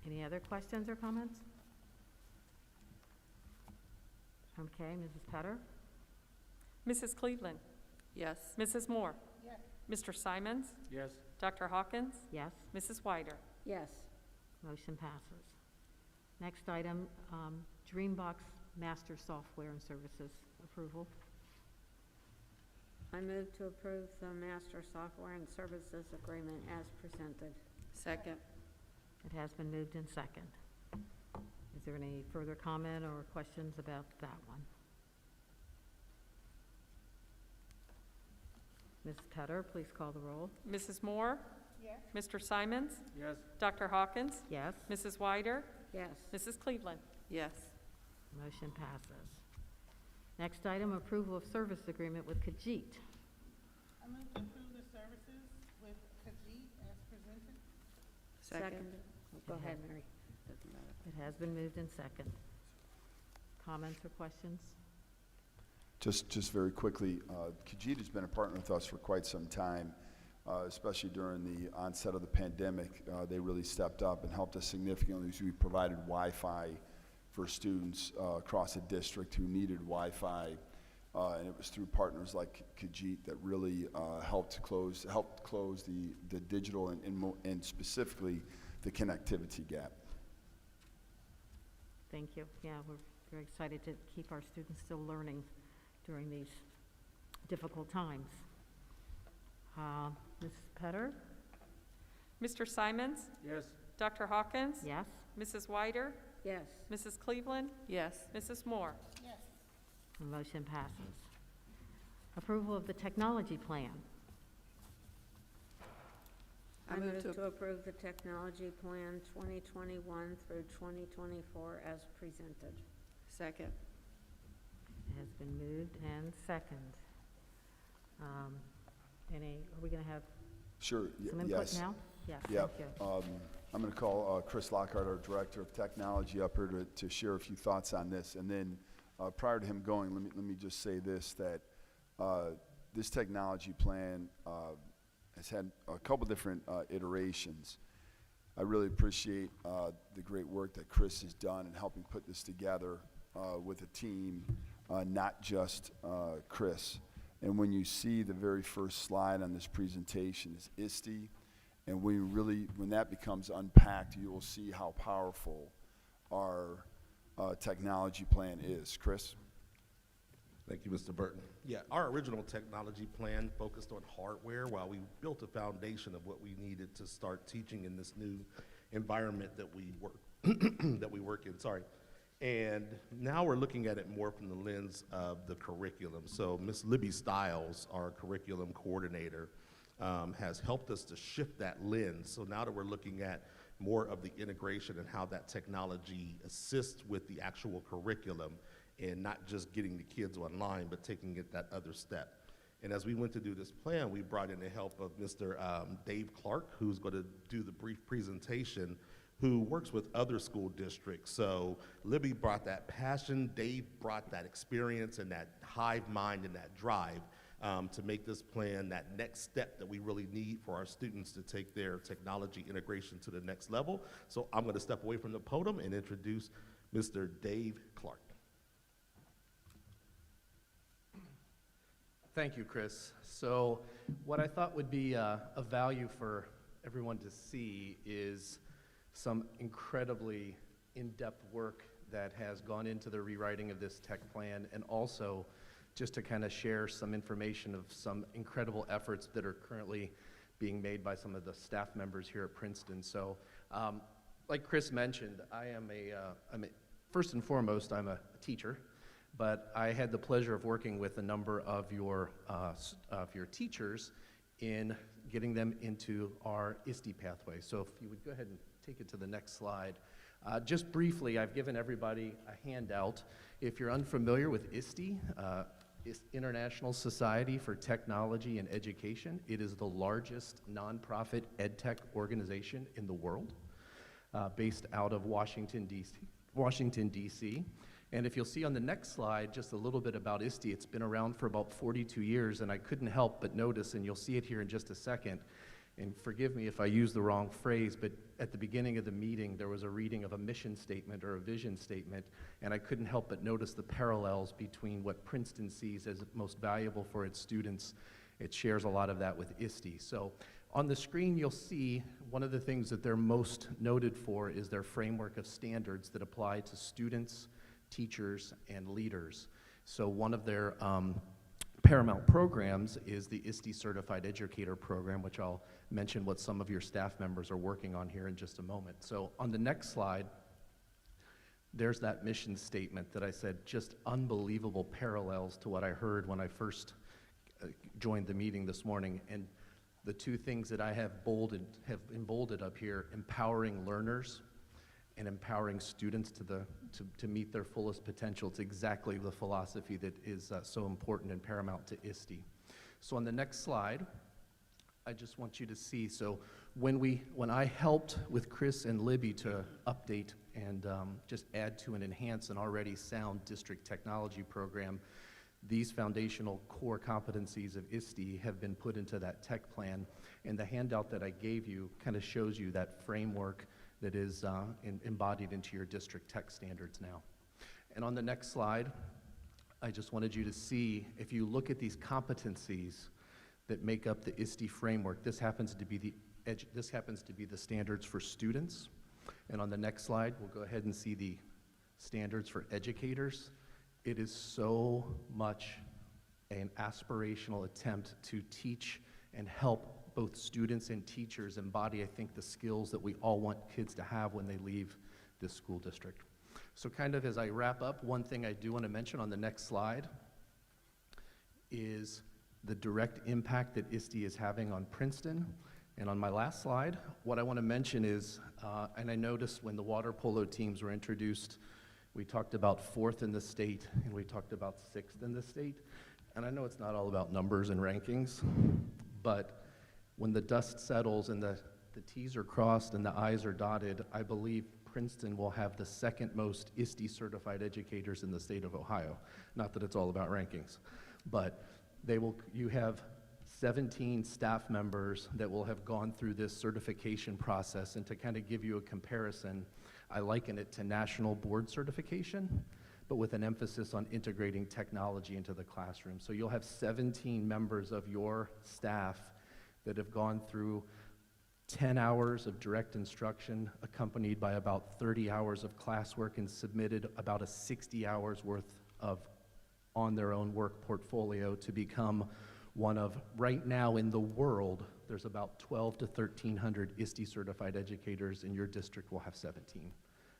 Speaker 1: Any other questions or comments? Okay, Mrs. Petter?
Speaker 2: Mrs. Cleveland?
Speaker 11: Yes.
Speaker 2: Mrs. Moore?
Speaker 3: Yes.
Speaker 2: Mr. Simons?
Speaker 10: Yes.
Speaker 2: Dr. Hawkins?
Speaker 1: Yes.
Speaker 2: Mrs. Wyder?
Speaker 4: Yes.
Speaker 1: Motion passes. Next item, Dreambox Master Software and Services approval.
Speaker 4: I move to approve the master software and services agreement as presented.
Speaker 11: Second.
Speaker 1: It has been moved in second. Is there any further comment or questions about that one? Mrs. Petter, please call the roll.
Speaker 2: Mrs. Moore?
Speaker 3: Yes.
Speaker 2: Mr. Simons?
Speaker 10: Yes.
Speaker 2: Dr. Hawkins?
Speaker 1: Yes.
Speaker 2: Mrs. Wyder?
Speaker 4: Yes.
Speaker 2: Mrs. Cleveland?
Speaker 11: Yes.
Speaker 1: Motion passes. Next item, approval of service agreement with Khajiit.
Speaker 3: I move to approve the services with Khajiit as presented.
Speaker 11: Second.
Speaker 4: Go ahead, Mary.
Speaker 11: Doesn't matter.
Speaker 1: It has been moved in second. Comments or questions?
Speaker 5: Just very quickly, Khajiit has been a partner with us for quite some time, especially during the onset of the pandemic. They really stepped up and helped us significantly as we provided Wi-Fi for students across the district who needed Wi-Fi. And it was through partners like Khajiit that really helped close the digital and specifically the connectivity gap.
Speaker 1: Thank you. Yeah, we're very excited to keep our students still learning during these difficult times. Mrs. Petter?
Speaker 2: Mr. Simons?
Speaker 10: Yes.
Speaker 2: Dr. Hawkins?
Speaker 1: Yes.
Speaker 2: Mrs. Wyder?
Speaker 4: Yes.
Speaker 2: Mrs. Cleveland?
Speaker 11: Yes.
Speaker 2: Mrs. Moore?
Speaker 3: Yes.
Speaker 1: The motion passes. Approval of the technology plan.
Speaker 4: I move to approve the technology plan 2021 through 2024 as presented.
Speaker 11: Second.
Speaker 1: It has been moved and second. Are we going to have
Speaker 5: Sure,
Speaker 1: some input
Speaker 5: yes.
Speaker 1: now? Yes,
Speaker 5: Yep.
Speaker 1: thank you.
Speaker 5: I'm going to call Chris Lockhart, our Director of Technology, up here to share a few thoughts on this. And then prior to him going, let me just say this, that this technology plan has had a couple different iterations. I really appreciate the great work that Chris has done in helping put this together with a team, not just Chris. And when you see the very first slide on this presentation is Iste, and when that becomes unpacked, you will see how powerful our technology plan is. Chris?
Speaker 12: Thank you, Mr. Burton. Yeah, our original technology plan focused on hardware while we built a foundation of what we needed to start teaching in this new environment that we work in. Sorry. And now we're looking at it more from the lens of the curriculum. So Ms. Libby Stiles, our curriculum coordinator, has helped us to shift that lens. So now that we're looking at more of the integration and how that technology assists with the actual curriculum and not just getting the kids online, but taking it that other step. And as we went to do this plan, we brought in the help of Mr. Dave Clark, who's going to do the brief presentation, who works with other school districts. So Libby brought that passion, Dave brought that experience and that hive mind and that drive to make this plan that next step that we really need for our students to take their technology integration to the next level. So I'm going to step away from the podium and introduce Mr. Dave Clark.
Speaker 13: Thank you, Chris. So what I thought would be of value for everyone to see is some incredibly in-depth work that has gone into the rewriting of this tech plan, and also just to kind of share some information of some incredible efforts that are currently being made by some of the staff members here at Princeton. So like Chris mentioned, first and foremost, I'm a teacher. But I had the pleasure of working with a number of your teachers in getting them into our Iste pathway. So if you would go ahead and take it to the next slide. Just briefly, I've given everybody a handout. If you're unfamiliar with Iste, International Society for Technology and Education, it is the largest nonprofit edtech organization in the world, based out of Washington, D.C. And if you'll see on the next slide, just a little bit about Iste. It's been around for about 42 years, and I couldn't help but notice, and you'll see it here in just a second, and forgive me if I use the wrong phrase, but at the beginning of the meeting, there was a reading of a mission statement or a vision statement, and I couldn't help but notice the parallels between what Princeton sees as most valuable for its students. It shares a lot of that with Iste. So on the screen, you'll see one of the things that they're most noted for is their framework of standards that apply to students, teachers, and leaders. So one of their paramount programs is the Iste Certified Educator program, which I'll mention what some of your staff members are working on here in just a moment. So on the next slide, there's that mission statement that I said, just unbelievable parallels to what I heard when I first joined the meeting this morning. And the two things that I have emboldened up here, empowering learners and empowering students to meet their fullest potential. It's exactly the philosophy that is so important and paramount to Iste. So on the next slide, I just want you to see, so when I helped with Chris and Libby to update and just add to and enhance an already sound district technology program, these foundational core competencies of Iste have been put into that tech plan, and the handout that I gave you kind of shows you that framework that is embodied into your district tech standards now. And on the next slide, I just wanted you to see, if you look at these competencies that make up the Iste framework, this happens to be the standards for students. And on the next slide, we'll go ahead and see the standards for educators. It is so much an aspirational attempt to teach and help both students and teachers embody, I think, the skills that we all want kids to have when they leave this school district. So kind of as I wrap up, one thing I do want to mention on the next slide is the direct impact that Iste is having on Princeton. And on my last slide, what I want to mention is, and I noticed when the water polo teams were introduced, we talked about 4th in the state, and we talked about 6th in the state. And I know it's not all about numbers and rankings, but when the dust settles and the T's are crossed and the I's are dotted, I believe Princeton will have the second most Iste certified educators in the state of Ohio. Not that it's all about rankings, but you have 17 staff members that will have gone through this certification process. And to kind of give you a comparison, I liken it to national board certification, but with an emphasis on integrating technology into the classroom. So you'll have 17 members of your staff that have gone through 10 hours of direct instruction, accompanied by about 30 hours of classwork, and submitted about a 60 hours worth of on their own work portfolio to become one of, right now in the world, there's about 12 to 1,300 Iste certified educators, and your district will have 17.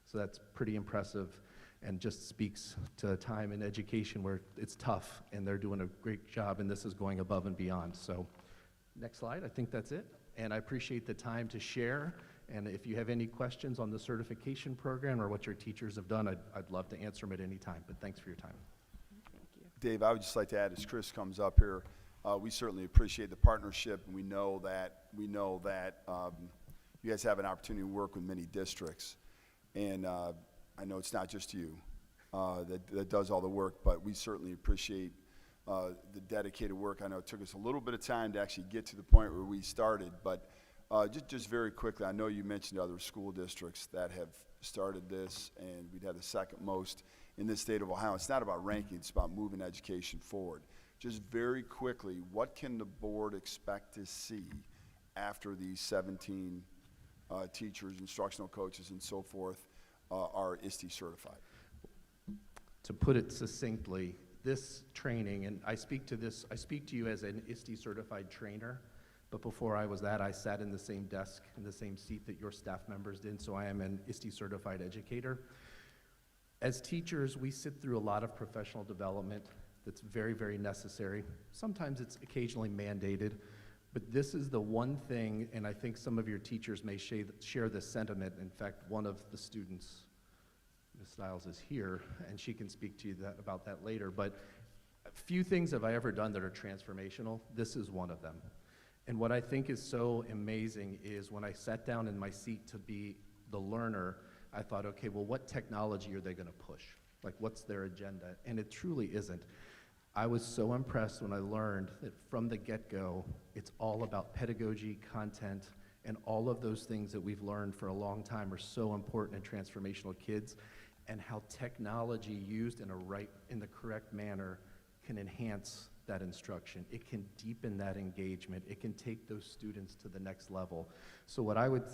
Speaker 13: So that's pretty impressive and just speaks to a time in education where it's tough, and they're doing a great job, and this is going above and beyond. So next slide, I think that's it. And I appreciate the time to share. And if you have any questions on the certification program or what your teachers have done, I'd love to answer them at any time. But thanks for your time.
Speaker 11: Thank you.
Speaker 5: Dave, I would just like to add, as Chris comes up here, we certainly appreciate the partnership, and we know that you guys have an opportunity to work with many districts. And I know it's not just you that does all the work, but we certainly appreciate the dedicated work. I know it took us a little bit of time to actually get to the point where we started, but just very quickly, I know you mentioned other school districts that have started this, and we'd have the second most in the state of Ohio. It's not about ranking, it's about moving education forward. Just very quickly, what can the board expect to see after these 17 teachers, instructional coaches, and so forth are Iste certified?
Speaker 13: To put it succinctly, this training, and I speak to you as an Iste certified trainer, but before I was that, I sat in the same desk, in the same seat that your staff members did, so I am an Iste certified educator. As teachers, we sit through a lot of professional development that's very, very necessary. Sometimes it's occasionally mandated, but this is the one thing, and I think some of your teachers may share this sentiment. In fact, one of the students, Ms. Stiles, is here, and she can speak to you about that later, but few things have I ever done that are transformational. This is one of them. And what I think is so amazing is when I sat down in my seat to be the learner, I thought, okay, well, what technology are they going to push? Like, what's their agenda? And it truly isn't. I was so impressed when I learned that from the get-go, it's all about pedagogy, content, and all of those things that we've learned for a long time are so important in transformational kids, and how technology used in the correct manner can enhance that instruction. It can deepen that engagement. It can take those students to the next level. So what I would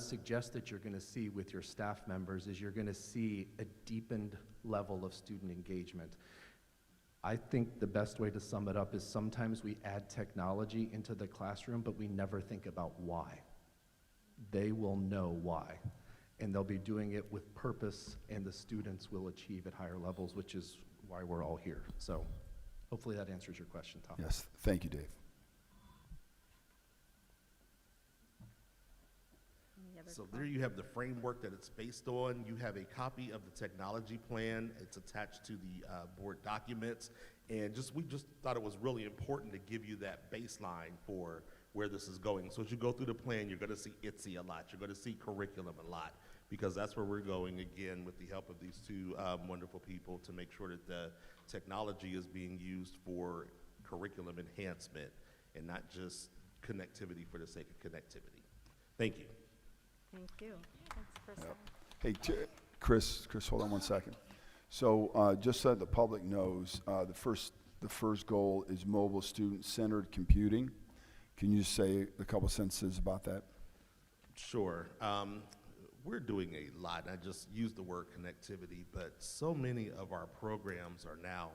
Speaker 13: suggest that you're going to see with your staff members is you're going to see a deepened level of student engagement. I think the best way to sum it up is sometimes we add technology into the classroom, but we never think about why. They will know why, and they'll be doing it with purpose, and the students will achieve at higher levels, which is why we're all here. So hopefully that answers your question, Tom.
Speaker 5: Yes, thank you, Dave.
Speaker 12: So there you have the framework that it's based on. You have a copy of the technology plan. It's attached to the board documents. And we just thought it was really important to give you that baseline for where this is going. So as you go through the plan, you're going to see Iste a lot. You're going to see curriculum a lot, because that's where we're going, again, with the help of these two wonderful people, to make sure that the technology is being used for curriculum enhancement and not just connectivity for the sake of connectivity. Thank you.
Speaker 1: Thank you.
Speaker 2: Thanks, Chris.
Speaker 5: Hey, Chris, hold on one second. So just so that the public knows, the first goal is mobile student-centered computing. Can you say a couple sentences about that?
Speaker 12: Sure. We're doing a lot, and I just used the word connectivity, but so many of our programs are now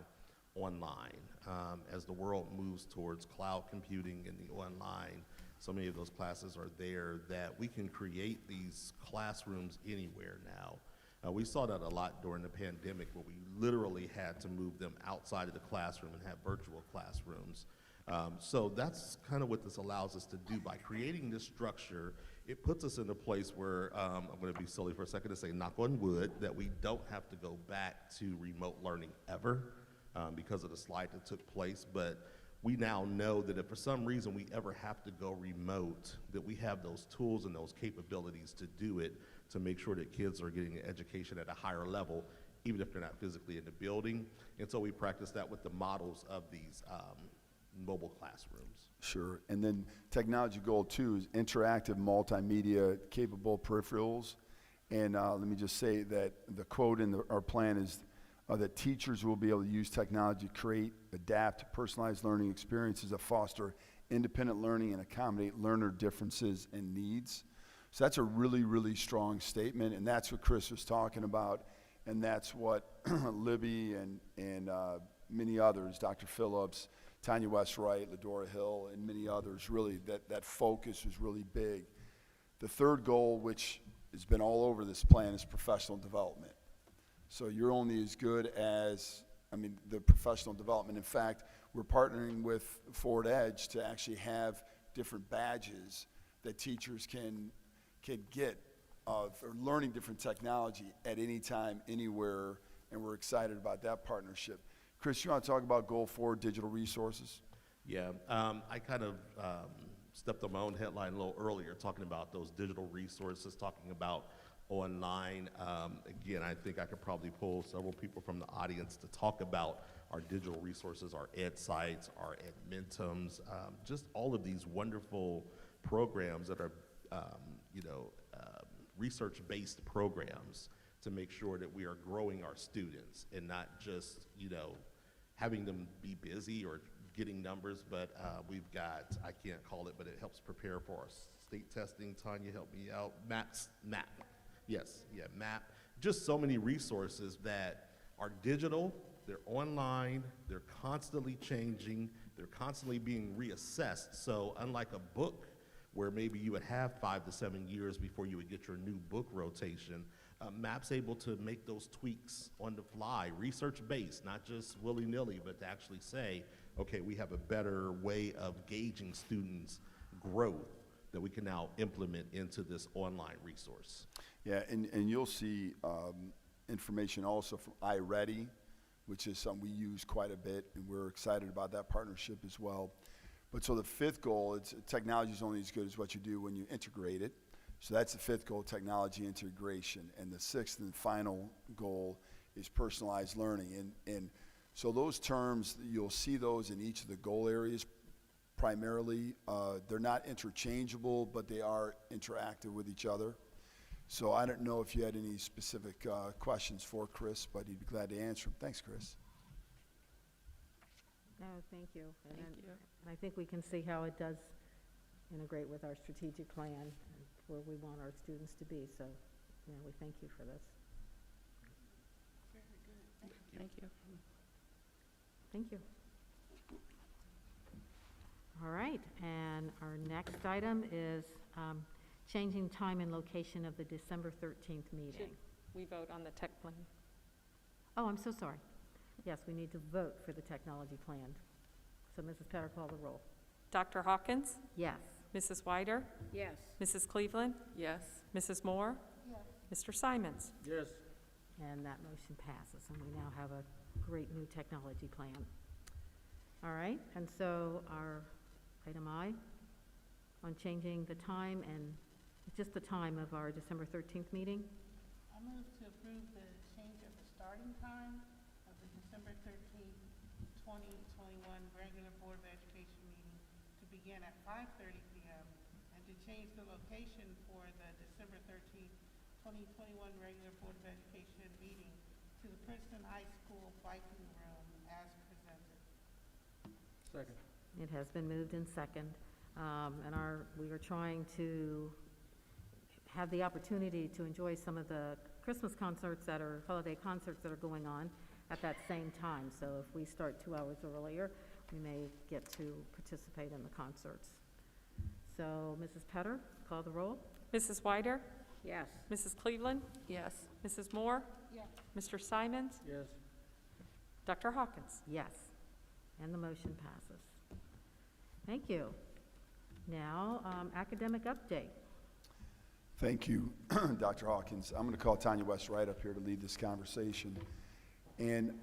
Speaker 12: online. As the world moves towards cloud computing and the online, so many of those classes are there that we can create these classrooms anywhere now. We saw that a lot during the pandemic, where we literally had to move them outside of the classroom and have virtual classrooms. So that's kind of what this allows us to do. By creating this structure, it puts us in a place where, I'm going to be silly for a second to say, knock on wood, that we don't have to go back to remote learning ever because of the slide that took place. But we now know that if for some reason we ever have to go remote, that we have those tools and those capabilities to do it, to make sure that kids are getting an education at a higher level, even if they're not physically in the building. And so we practice that with the models of these mobile classrooms.
Speaker 5: Sure. And then technology goal 2 is interactive multimedia capable peripherals. And let me just say that the quote in our plan is that teachers will be able to use technology to create, adapt, personalized learning experiences that foster independent learning and accommodate learner differences and needs. So that's a really, really strong statement, and that's what Chris was talking about, and that's what Libby and many others, Dr. Phillips, Tanya Westwright, Ladora Hill, and many others, really, that focus was really big. The third goal, which has been all over this plan, is professional development. So you're only as good as, the professional development. In fact, we're partnering with Forward Edge to actually have different badges that teachers can get for learning different technology at any time, anywhere, and we're excited about that partnership. Chris, you want to talk about Goal 4, digital resources?
Speaker 12: Yeah, I kind of stepped on my own headline a little earlier, talking about those digital resources, talking about online. Again, I think I could probably pull several people from the audience to talk about our digital resources, our ed sites, our Edmentums, just all of these wonderful programs that are, research-based programs to make sure that we are growing our students and not just, having them be busy or getting numbers, but we've got, I can't call it, but it helps prepare for our state testing. Tanya, help me out. MAP. Yes, yeah, MAP. Just so many resources that are digital, they're online, they're constantly changing, they're constantly being reassessed. So unlike a book where maybe you would have 5 to 7 years before you would get your new book rotation, MAP's able to make those tweaks on the fly, research-based, not just willy-nilly, but to actually say, okay, we have a better way of gauging students' growth that we can now implement into this online resource.
Speaker 5: Yeah, and you'll see information also from iReady, which is something we use quite a bit, and we're excited about that partnership as well. But so the fifth goal, technology is only as good as what you do when you integrate it. So that's the fifth goal, technology integration. And the sixth and final goal is personalized learning. And so those terms, you'll see those in each of the goal areas primarily. They're not interchangeable, but they are interactive with each other. So I don't know if you had any specific questions for Chris, but he'd be glad to answer them. Thanks, Chris.
Speaker 1: No, thank you.
Speaker 11: Thank you.
Speaker 1: And I think we can see how it does integrate with our strategic plan and where we want our students to be. So, we thank you for this.
Speaker 11: Thank you.
Speaker 1: Thank you. All right, and our next item is changing time and location of the December 13th meeting.
Speaker 2: Should we vote on the tech plan?
Speaker 1: Oh, I'm so sorry. Yes, we need to vote for the technology plan. So Mrs. Petter, call the roll.
Speaker 2: Dr. Hawkins?
Speaker 1: Yes.
Speaker 2: Mrs. Weider?
Speaker 4: Yes.
Speaker 2: Mrs. Cleveland?
Speaker 11: Yes.
Speaker 2: Mrs. Moore?
Speaker 3: Yes.
Speaker 2: Mr. Simons?
Speaker 10: Yes.
Speaker 1: And that motion passes, and we now have a great new technology plan. All right, and so our item I on changing the time and just the time of our December 13th meeting.
Speaker 3: I move to approve the change of the starting time of the December 13th, 2021 regular Board of Education meeting to begin at 5:30 p.m. and to change the location for the December 13th, 2021 regular Board of Education meeting to the Princeton High School Viking Room as presented.
Speaker 10: Second.
Speaker 1: It has been moved in second, and we are trying to have the opportunity to enjoy some of the Christmas concerts holiday concerts that are going on at that same time. So if we start 2 hours earlier, we may get to participate in the concerts. So Mrs. Petter, call the roll.
Speaker 2: Mrs. Weider?
Speaker 4: Yes.
Speaker 2: Mrs. Cleveland?
Speaker 11: Yes.
Speaker 2: Mrs. Moore?
Speaker 3: Yes.
Speaker 2: Mr. Simons?
Speaker 10: Yes.
Speaker 2: Dr. Hawkins?
Speaker 1: Yes, and the motion passes. Thank you. Now, academic update.
Speaker 5: Thank you, Dr. Hawkins. I'm going to call Tanya West right up here to lead this conversation. And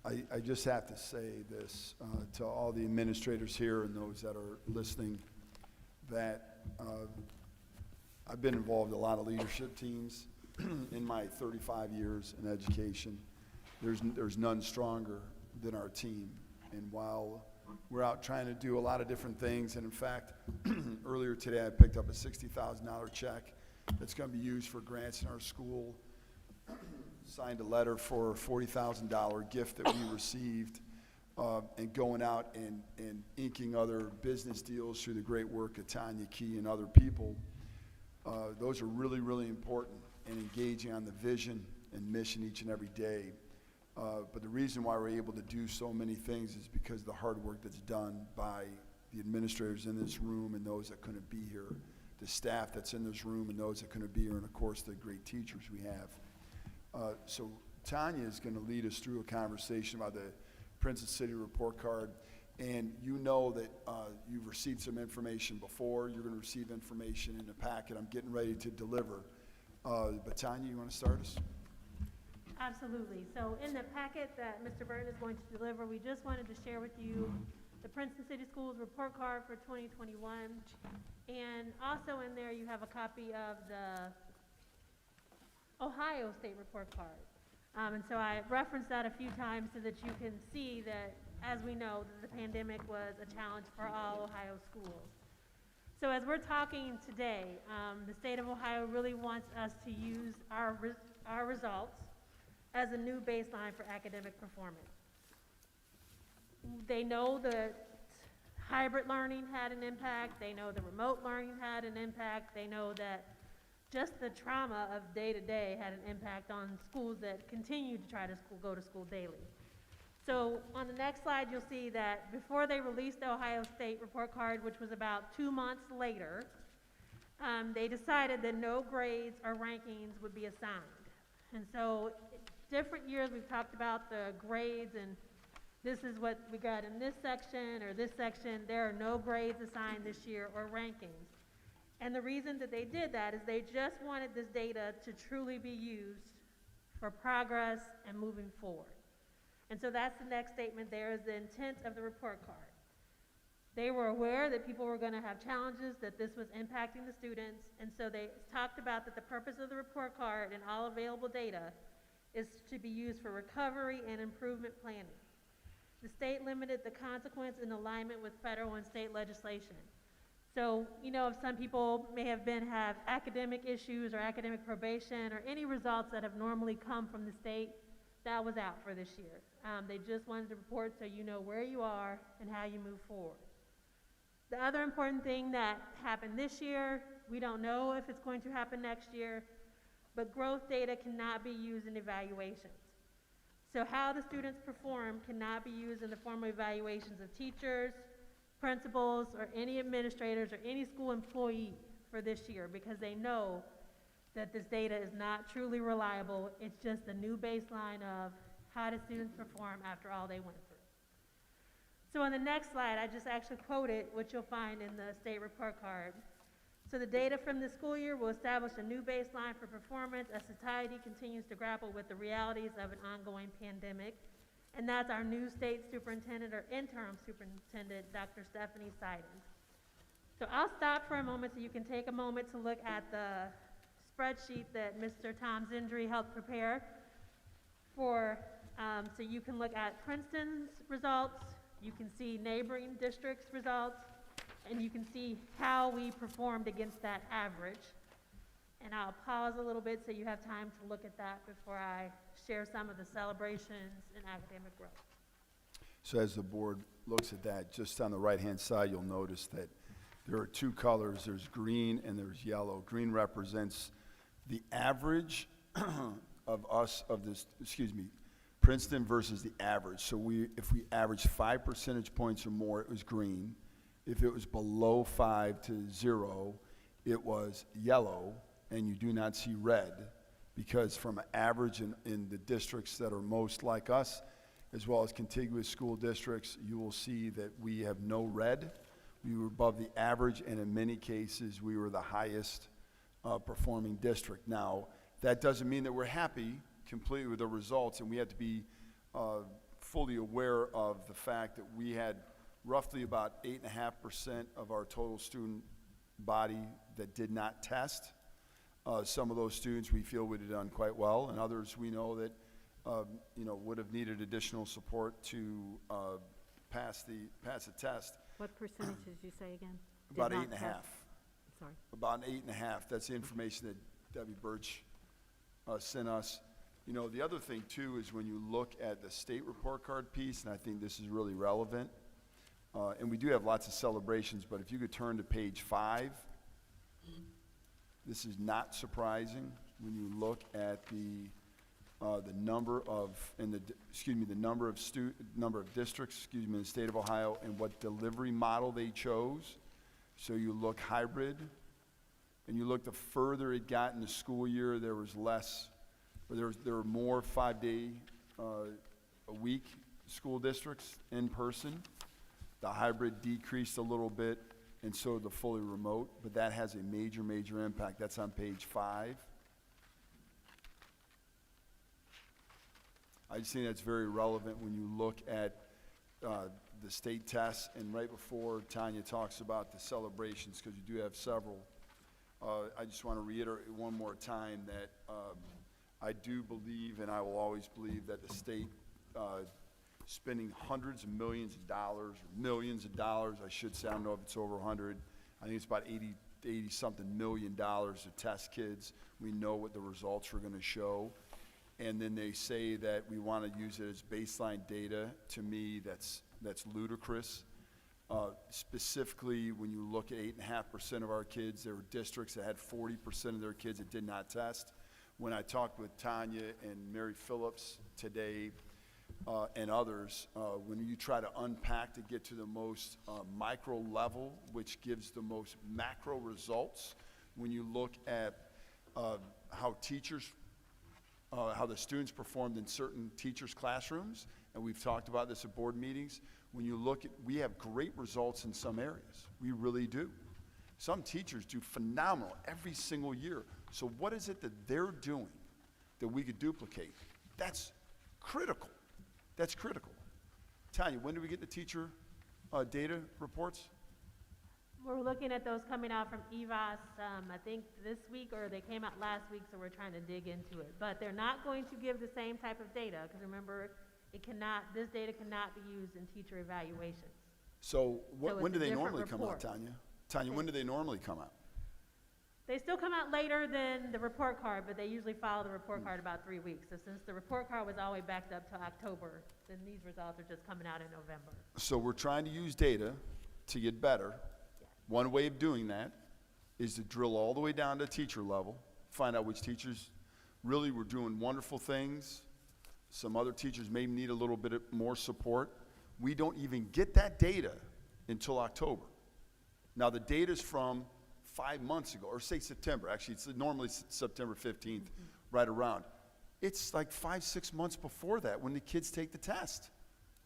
Speaker 5: I just have to say this to all the administrators here and those that are listening, that I've been involved in a lot of leadership teams in my 35 years in education. There's none stronger than our team. And while we're out trying to do a lot of different things, and in fact, earlier today I picked up a $60,000 check that's going to be used for grants in our school, signed a letter for a $40,000 gift that we received, and going out and inking other business deals through the great work of Tanya Key and other people. Those are really, really important in engaging on the vision and mission each and every day. But the reason why we're able to do so many things is because of the hard work that's done by the administrators in this room and those that couldn't be here, the staff that's in this room and those that couldn't be here, and of course the great teachers we have. So Tanya is going to lead us through a conversation about the Princeton City report card. And you know that you've received some information before. You're going to receive information in the packet. I'm getting ready to deliver. But Tanya, you want to start us?
Speaker 6: Absolutely. So in the packet that Mr. Burton is going to deliver, we just wanted to share with you the Princeton City Schools report card for 2021. And also in there, you have a copy of the Ohio State report card. And so I referenced that a few times so that you can see that, as we know, that the pandemic was a challenge for all Ohio schools. So as we're talking today, the state of Ohio really wants us to use our results as a new baseline for academic performance. They know that hybrid learning had an impact. They know the remote learning had an impact. They know that just the trauma of day-to-day had an impact on schools that continue to try to go to school daily. So on the next slide, you'll see that before they released the Ohio State report card, which was about 2 months later, they decided that no grades or rankings would be assigned. And so different years we've talked about the grades and this is what we got in this section or this section. There are no grades assigned this year or rankings. And the reason that they did that is they just wanted this data to truly be used for progress and moving forward. And so that's the next statement there, is the intent of the report card. They were aware that people were going to have challenges, that this was impacting the students, and so they talked about that the purpose of the report card and all available data is to be used for recovery and improvement planning. The state limited the consequence in alignment with federal and state legislation. So, you know, if some people may have have academic issues or academic probation or any results that have normally come from the state, that was out for this year. They just wanted to report so you know where you are and how you move forward. The other important thing that happened this year, we don't know if it's going to happen next year, but growth data cannot be used in evaluations. So how the students perform cannot be used in the formal evaluations of teachers, principals, or any administrators or any school employee for this year, because they know that this data is not truly reliable. It's just a new baseline of how do students perform after all they went through. So on the next slide, I just actually quoted what you'll find in the state report card. So the data from this school year will establish a new baseline for performance as society continues to grapple with the realities of an ongoing pandemic. And that's our new state superintendent or interim superintendent, Dr. Stephanie Sidens. So I'll stop for a moment so you can take a moment to look at the spreadsheet that Mr. Tom Zindri helped prepare for, so you can look at Princeton's results, you can see neighboring districts' results, and you can see how we performed against that average. And I'll pause a little bit so you have time to look at that before I share some of the celebrations in academic growth.
Speaker 5: So as the board looks at that, just on the right-hand side, you'll notice that there are two colors. There's green and there's yellow. Green represents the average Princeton versus the average. So if we average 5 percentage points or more, it was green. If it was below 5 to 0, it was yellow, and you do not see red, because from an average in the districts that are most like us, as well as contiguous school districts, you will see that we have no red. We were above the average, and in many cases, we were the highest performing district. Now, that doesn't mean that we're happy completely with the results, and we have to be fully aware of the fact that we had roughly about 8.5% of our total student body that did not test. Some of those students we feel would have done quite well, and others we know that would have needed additional support to pass the test.
Speaker 1: What percentage did you say again?
Speaker 5: About
Speaker 1: Did not
Speaker 5: 8.5.
Speaker 1: test? Sorry.
Speaker 5: About 8.5. That's the information that Debbie Birch sent us. You know, the other thing too is when you look at the state report card piece, and I think this is really relevant, and we do have lots of celebrations, but if you could turn to page 5, this is not surprising when you look at the number of districts, in the state of Ohio, and what delivery model they chose. So you look hybrid, and you look the further it got in the school year, there was less, or there were more 5-day a week school districts in person. The hybrid decreased a little bit, and so the fully remote, but that has a major, major impact. That's on page 5. I just think that's very relevant when you look at the state tests, and right before Tanya talks about the celebrations, because you do have several, I just want to reiterate one more time that I do believe, and I will always believe, that the state spending hundreds of millions of dollars, or millions of dollars, I should say, I don't know if it's over 100, I think it's about 80-something million dollars to test kids. We know what the results are going to show. And then they say that we want to use it as baseline data. To me, that's ludicrous. Specifically, when you look at 8.5% of our kids, there were districts that had 40% of their kids that did not test. When I talked with Tanya and Mary Phillips today, and others, when you try to unpack to get to the most micro level, which gives the most macro results, when you look at how the students performed in certain teachers' classrooms, and we've talked about this at board meetings, when you look at, we have great results in some areas. We really do. Some teachers do phenomenal every single year. So what is it that they're doing that we could duplicate? That's critical. That's critical. Tanya, when do we get the teacher data reports?
Speaker 6: We're looking at those coming out from EVAS, I think this week, or they came out last week, so we're trying to dig into it. But they're not going to give the same type of data, because remember, this data cannot be used in teacher evaluations.
Speaker 5: So
Speaker 6: So
Speaker 5: when
Speaker 6: it's
Speaker 5: do
Speaker 6: a
Speaker 5: they
Speaker 6: different
Speaker 5: normally come out,
Speaker 6: report.
Speaker 5: Tanya? Tanya, when do they normally come out?
Speaker 6: They still come out later than the report card, but they usually follow the report card about 3 weeks. So since the report card was all the way backed up to October, then these results are just coming out in November.
Speaker 5: So we're trying to use data to get better. One way of doing that is to drill all the way down to teacher level, find out which teachers really were doing wonderful things. Some other teachers may need a little bit more support. We don't even get that data until October. Now, the data's from 5 months ago, or say September. Actually, it's normally September 15th, right around. It's like 5-6 months before that when the kids take the test.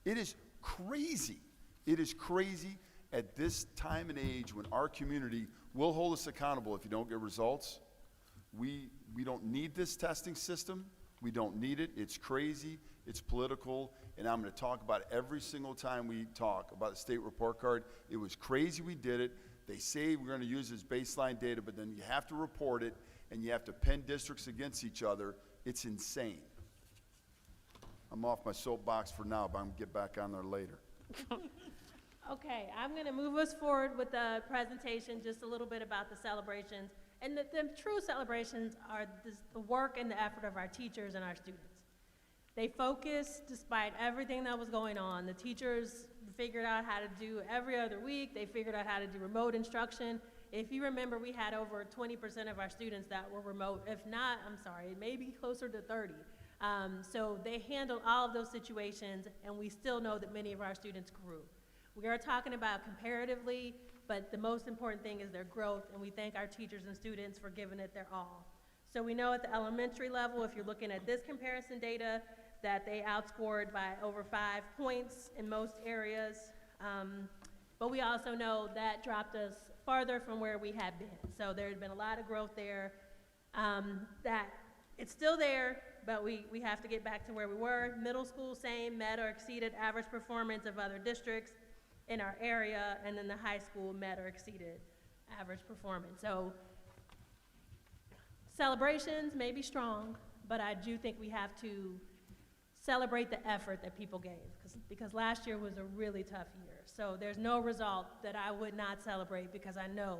Speaker 5: It is crazy. It is crazy at this time and age when our community will hold us accountable if you don't get results. We don't need this testing system. We don't need it. It's crazy. It's political. And I'm going to talk about it every single time we talk about the state report card. It was crazy we did it. They say we're going to use this baseline data, but then you have to report it, and you have to pin districts against each other. It's insane. I'm off my soapbox for now, but I'm going to get back on there later.
Speaker 6: Okay, I'm going to move us forward with the presentation, just a little bit about the celebrations. And the true celebrations are the work and the effort of our teachers and our students. They focused despite everything that was going on. The teachers figured out how to do every other week. They figured out how to do remote instruction. If you remember, we had over 20% of our students that were remote. If not, I'm sorry, maybe closer to 30. So they handled all of those situations, and we still know that many of our students grew. We are talking about comparatively, but the most important thing is their growth, and we thank our teachers and students for giving it their all. So we know at the elementary level, if you're looking at this comparison data, that they outscored by over 5 points in most areas. But we also know that dropped us farther from where we had been. So there's been a lot of growth there. That it's still there, but we have to get back to where we were. Middle school, same, met or exceeded average performance of other districts in our area, and then the high school met or exceeded average performance. So celebrations may be strong, but I do think we have to celebrate the effort that people gave, because last year was a really tough year. So there's no result that I would not celebrate, because I know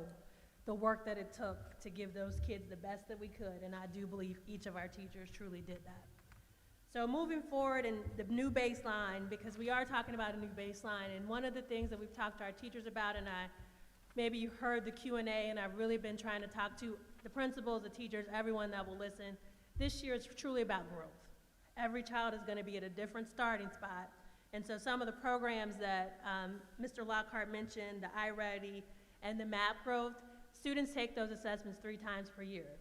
Speaker 6: the work that it took to give those kids the best that we could, and I do believe each of our teachers truly did that. So moving forward, and the new baseline, because we are talking about a new baseline, and one of the things that we've talked to our teachers about, and maybe you heard the Q&A, and I've really been trying to talk to the principals, the teachers, everyone that will listen. This year is truly about growth. Every child is going to be at a different starting spot. And so some of the programs that Mr. Lockhart mentioned, the iReady and the MAP growth, students take those assessments 3 times per year.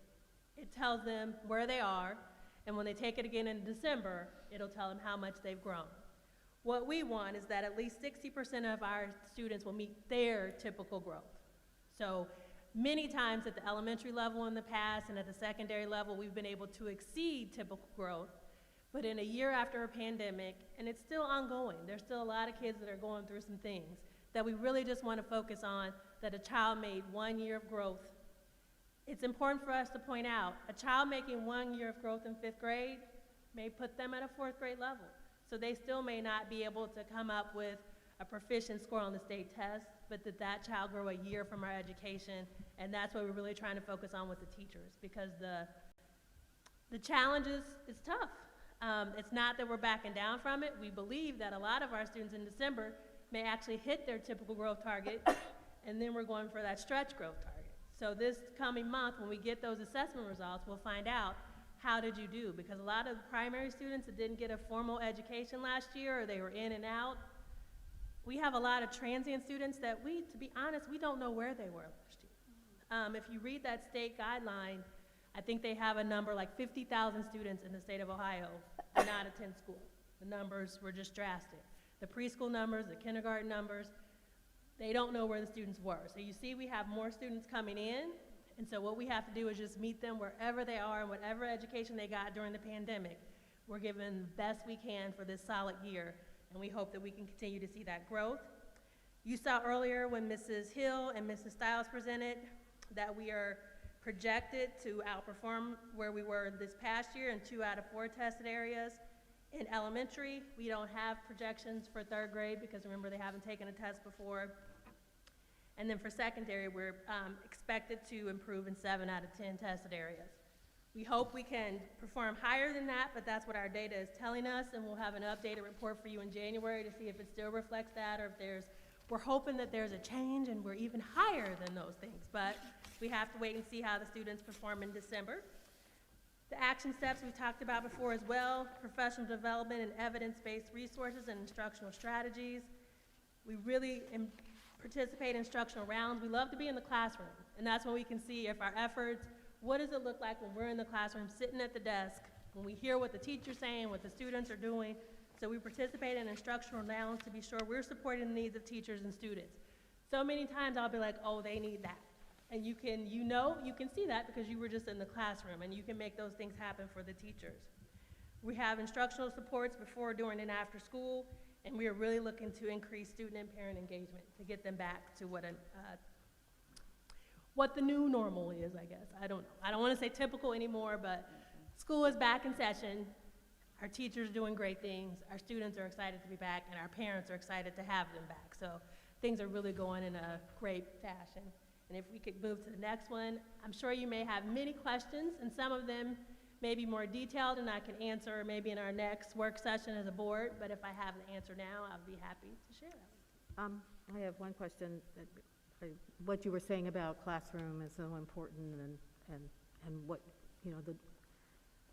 Speaker 6: It tells them where they are, and when they take it again in December, it'll tell them how much they've grown. What we want is that at least 60% of our students will meet their typical growth. So many times at the elementary level in the past and at the secondary level, we've been able to exceed typical growth. But in a year after a pandemic, and it's still ongoing, there's still a lot of kids that are going through some things, that we really just want to focus on that a child made 1 year of growth it's important for us to point out, a child making 1 year of growth in 5th grade may put them at a 4th grade level. So they still may not be able to come up with a proficient score on the state test, but that child grow a year from our education, and that's what we're really trying to focus on with the teachers, because the challenges, it's tough. It's not that we're backing down from it. We believe that a lot of our students in December may actually hit their typical growth target, and then we're going for that stretch growth target. So this coming month, when we get those assessment results, we'll find out, how did you do? Because a lot of primary students that didn't get a formal education last year, or they were in and out, we have a lot of transient students that to be honest, we don't know where they were last year. If you read that state guideline, I think they have a number like 50,000 students in the state of Ohio did not attend school. The numbers were just drastic. The preschool numbers, the kindergarten numbers, they don't know where the students were. So you see we have more students coming in, and so what we have to do is just meet them wherever they are and whatever education they got during the pandemic. We're giving the best we can for this solid year, and we hope that we can continue to see that growth. You saw earlier when Mrs. Hill and Mrs. Stiles presented that we are projected to outperform where we were this past year in 2 out of 4 tested areas. In elementary, we don't have projections for 3rd grade because remember they haven't taken a test before. And then for secondary, we're expected to improve in 7 out of 10 tested areas. We hope we can perform higher than that, but that's what our data is telling us, and we'll have an updated report for you in January to see if it still reflects that, or if we're hoping that there's a change and we're even higher than those things, but we have to wait and see how the students perform in December. The action steps we talked about before as well, professional development and evidence-based resources and instructional strategies. We really participate in instructional rounds. We love to be in the classroom, and that's when we can see if our efforts, what does it look like when we're in the classroom, sitting at the desk, when we hear what the teacher's saying, what the students are doing. So we participate in instructional rounds to be sure we're supporting the needs of teachers and students. So many times I'll be like, oh, they need that. And you can see that because you were just in the classroom, and you can make those things happen for the teachers. We have instructional supports before, during, and after school, and we are really looking to increase student and parent engagement to get them back to what the new normal is, I guess. I don't know. I don't want to say typical anymore, but school is back in session. Our teachers are doing great things. Our students are excited to be back, and our parents are excited to have them back. So things are really going in a great fashion. And if we could move to the next one, I'm sure you may have many questions, and some of them may be more detailed and I can answer maybe in our next work session as a board, but if I have an answer now, I'll be happy to share that.
Speaker 1: I have one question. What you were saying about classroom is so important, and what,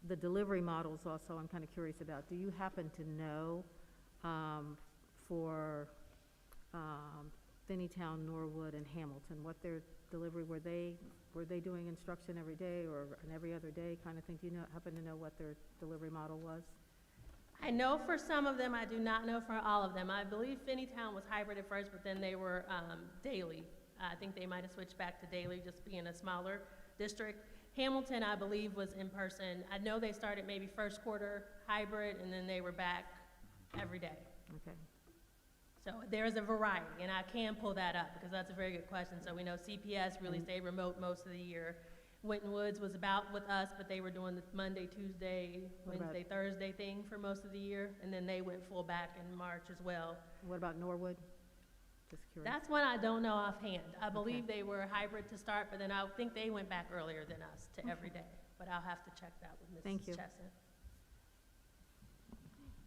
Speaker 1: the delivery models also I'm kind of curious about. Do you happen to know for Finneytown, Norwood, and Hamilton, what their delivery, were they doing instruction every day or an every other day kind of thing? Do you happen to know what their delivery model was?
Speaker 6: I know for some of them, I do not know for all of them. I believe Finneytown was hybrid at first, but then they were daily. I think they might have switched back to daily, just being a smaller district. Hamilton, I believe, was in person. I know they started maybe first quarter hybrid, and then they were back every day.
Speaker 1: Okay.
Speaker 6: So there's a variety, and I can pull that up because that's a very good question. So we know CPS really stayed remote most of the year. Winton Woods was about with us, but they were doing the Monday, Tuesday, Wednesday, Thursday thing for most of the year, and then they went full back in March as well.
Speaker 1: What about Norwood? Just curious.
Speaker 6: That's one I don't know offhand. I believe they were hybrid to start, but then I think they went back earlier than us to every day. But I'll have to check that with Mrs.
Speaker 1: Thank you.
Speaker 6: Chestnut.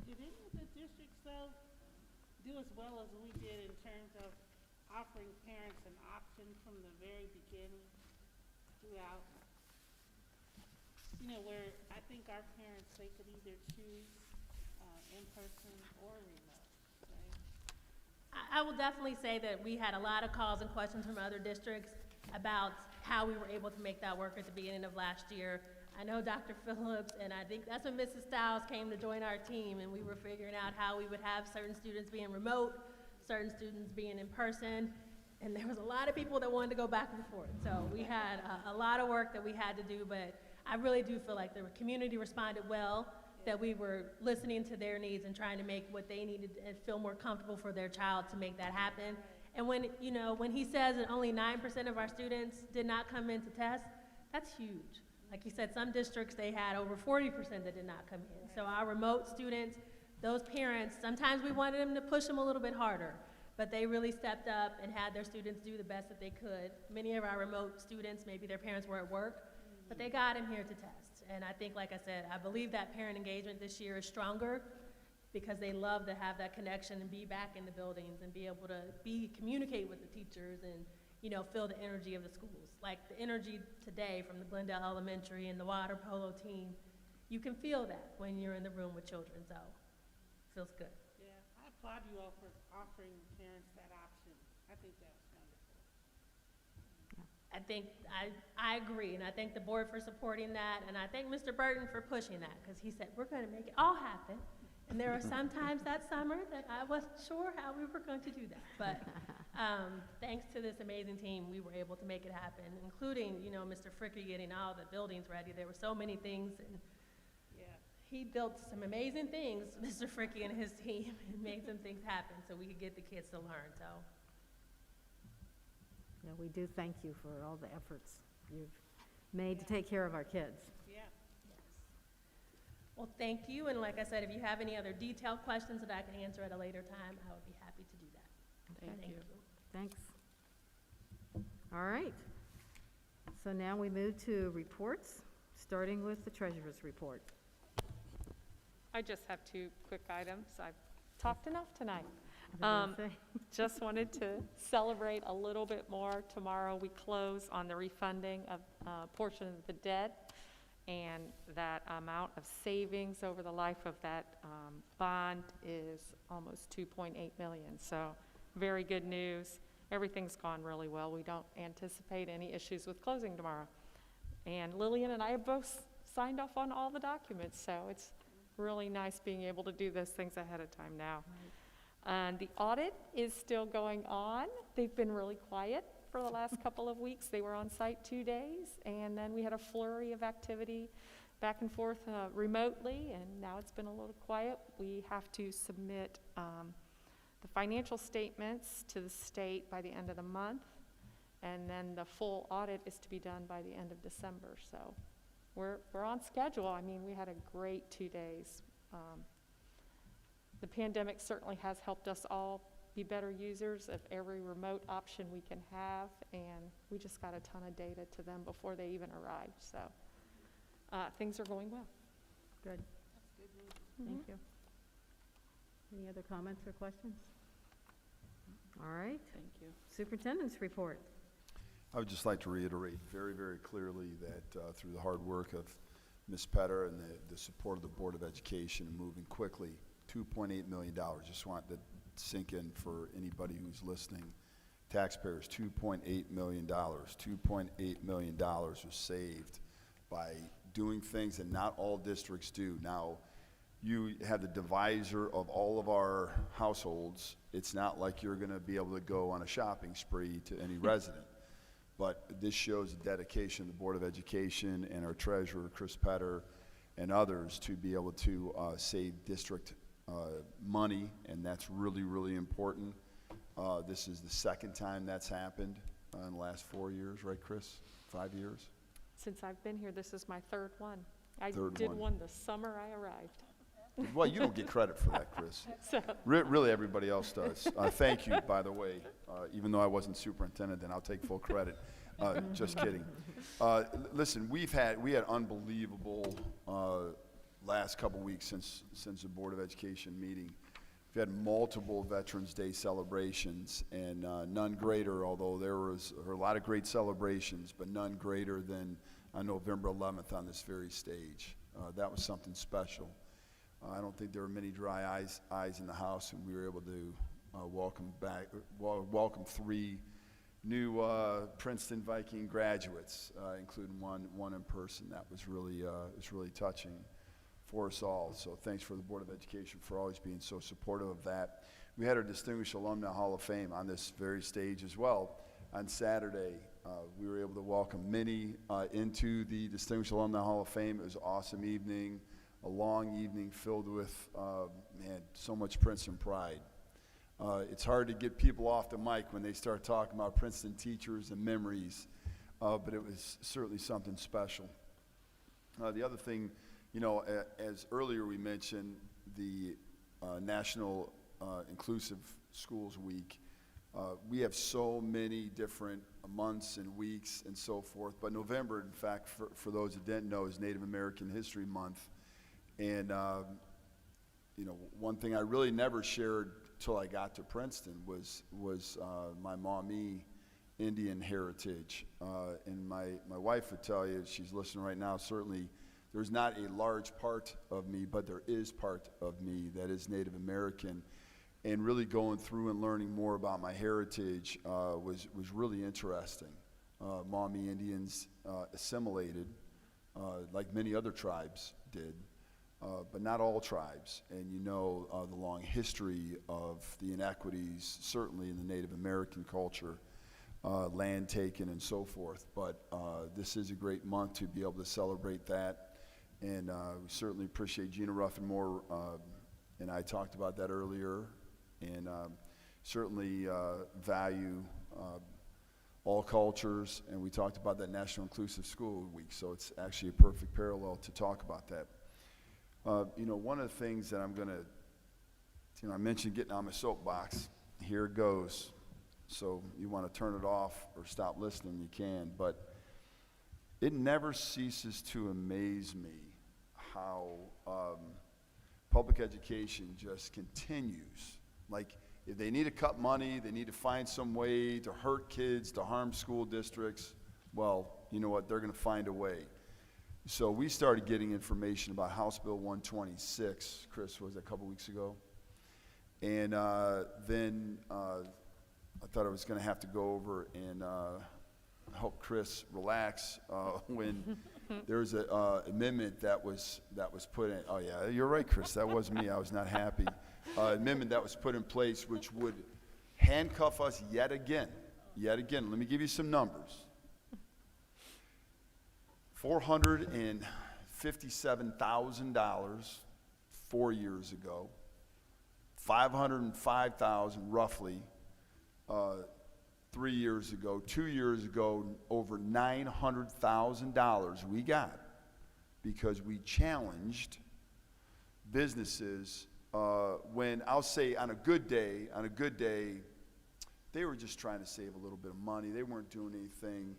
Speaker 3: Did any of the districts, though, do as well as we did in terms of offering parents an option from the very beginning throughout? Where I think our parents, they could either choose in person or remote, right?
Speaker 6: I will definitely say that we had a lot of calls and questions from other districts about how we were able to make that work at the beginning of last year. I know Dr. Phillips, and I think that's when Mrs. Stiles came to join our team, and we were figuring out how we would have certain students being remote, certain students being in person, and there was a lot of people that wanted to go back and forth. So we had a lot of work that we had to do, but I really do feel like the community responded well, that we were listening to their needs and trying to make what they needed and feel more comfortable for their child to make that happen. And when he says that only 9% of our students did not come in to test, That's huge. Like you said, some districts, they had over 40% that did not come in. So our remote students, those parents, sometimes we wanted them to push them a little bit harder, but they really stepped up and had their students do the best that they could. Many of our remote students, maybe their parents were at work, but they got in here to test. And I think, like I said, I believe that parent engagement this year is stronger because they love to have that connection and be back in the buildings and be able to communicate with the teachers and, you know, feel the energy of the schools. Like the energy today from the Glendale Elementary and the water polo team, you can feel that when you're in the room with children, so it feels good.
Speaker 3: Yeah, I applaud you all for offering parents that option. I think that's wonderful.
Speaker 6: I think, I agree, and I thank the board for supporting that, and I thank Mr. Burton for pushing that, because he said, we're gonna make it all happen. And there were some times that summer that I wasn't sure how we were going to do that, but thanks to this amazing team, we were able to make it happen, including, you know, Mr. Fricky getting all the buildings ready. There were so many things, and
Speaker 3: Yeah.
Speaker 6: he built some amazing things, Mr. Fricky and his team, and made some things happen so we could get the kids to learn, so.
Speaker 1: Yeah, we do thank you for all the efforts you've made to take care of our kids.
Speaker 3: Yeah.
Speaker 6: Well, thank you, and like I said, if you have any other detailed questions that I can answer at a later time, I would be happy to do that.
Speaker 11: Thank you.
Speaker 1: Thanks. All right. So now we move to reports, starting with the treasurer's report.
Speaker 2: I just have two quick items. I've talked enough tonight.
Speaker 1: I was gonna say.
Speaker 2: Just wanted to celebrate a little bit more. Tomorrow we close on the refunding of a portion of the debt, and that amount of savings over the life of that bond is almost $2.8 million. So very good news. Everything's gone really well. We don't anticipate any issues with closing tomorrow. And Lillian and I have both signed off on all the documents, so it's really nice being able to do those things ahead of time now. And the audit is still going on. They've been really quiet for the last couple of weeks. They were on site 2 days, and then we had a flurry of activity back and forth remotely, and now it's been a little quiet. We have to submit the financial statements to the state by the end of the month, and then the full audit is to be done by the end of December. So we're on schedule. I mean, we had a great 2 days. The pandemic certainly has helped us all be better users of every remote option we can have, and we just got a ton of data to them before they even arrived. So things are going well.
Speaker 1: Good.
Speaker 3: That's good news.
Speaker 1: Thank you. Any other comments or questions? All right.
Speaker 11: Thank you.
Speaker 1: Superintendent's report.
Speaker 5: I would just like to reiterate very, very clearly that through the hard work of Ms. Petter and the support of the Board of Education and moving quickly, $2.8 million. Just want to sink in for anybody who's listening. Taxpayers, $2.8 million. $2.8 million was saved by doing things that not all districts do. Now, you have the divisor of all of our households. It's not like you're going to be able to go on a shopping spree to any resident. But this shows the dedication of the Board of Education and our treasurer, Chris Petter, and others to be able to save district money, and that's really, really important. This is the second time that's happened in the last 4 years, right, Chris? 5 years?
Speaker 2: Since I've been here, this is my third one. I
Speaker 5: Third
Speaker 2: did
Speaker 5: one.
Speaker 2: one the summer I arrived.
Speaker 5: Well, you don't get credit for that, Chris.
Speaker 2: So,
Speaker 5: Really, everybody else does. Thank you, by the way. Even though I wasn't superintendent, then I'll take full credit. Just kidding. Listen, we had unbelievable last couple weeks since the Board of Education meeting. We've had multiple Veterans Day celebrations, and none greater, although there were a lot of great celebrations, but none greater than on November 11th on this very stage. That was something special. I don't think there were many dry eyes in the house, and we were able to welcome 3 new Princeton Viking graduates, including one in person. That was really touching for us all. So thanks for the Board of Education for always being so supportive of that. We had our Distinguished Alumni Hall of Fame on this very stage as well. On Saturday, we were able to welcome many into the Distinguished Alumni Hall of Fame. It was an awesome evening, a long evening filled with, so much Princeton pride. It's hard to get people off the mic when they start talking about Princeton teachers and memories. but it was certainly something special. The other thing, you know, as earlier we mentioned, the National Inclusive Schools Week, we have so many different months and weeks and so forth, but November, in fact, for those that didn't know, is Native American History Month. And, you know, one thing I really never shared till I got to Princeton was my Maumee Indian heritage. And my wife would tell you, she's listening right now, certainly there's not a large part of me, but there is part of me that is Native American. And really going through and learning more about my heritage was really interesting. Maumee Indians assimilated, like many other tribes did, but not all tribes. And you know the long history of the inequities, certainly in the Native American culture, land taken and so forth. But this is a great month to be able to celebrate that. And we certainly appreciate Gina Ruffin-Moore, and I talked about that earlier. And certainly value all cultures, and we talked about that National Inclusive School Week, so it's actually a perfect parallel to talk about that. You know, one of the things that I'm going to, you know, I mentioned getting on my soapbox. Here it goes. So you want to turn it off or stop listening, you can, but it never ceases to amaze me how public education just continues. Like, if they need to cut money, they need to find some way to hurt kids, to harm school districts, well, you know what, they're going to find a way. So we started getting information about House Bill 126, Chris, was that a couple weeks ago? And then I thought I was going to have to go over and help Chris relax when there was an amendment that was put in. Oh, yeah, you're right, Chris, that was me. I was not happy. Amendment that was put in place which would handcuff us yet again. Let me give you some numbers. $457,000 4 years ago, $505,000 roughly 3 years ago. 2 years ago, over $900,000 we got because we challenged businesses when, I'll say on a good day, they were just trying to save a little bit of money. They weren't doing anything,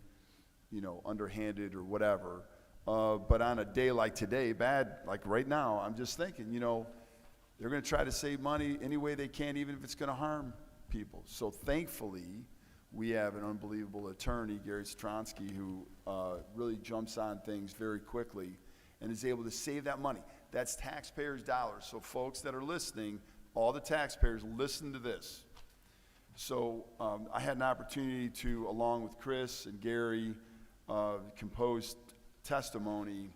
Speaker 5: you know, underhanded or whatever. But on a day like today, bad, like right now, I'm just thinking, you know, they're going to try to save money any way they can, even if it's going to harm people. So thankfully, we have an unbelievable attorney, Gary Stronsky, who really jumps on things very quickly and is able to save that money. That's taxpayers' dollars. So folks that are listening, all the taxpayers, listen to this. So I had an opportunity to, along with Chris and Gary, compose testimony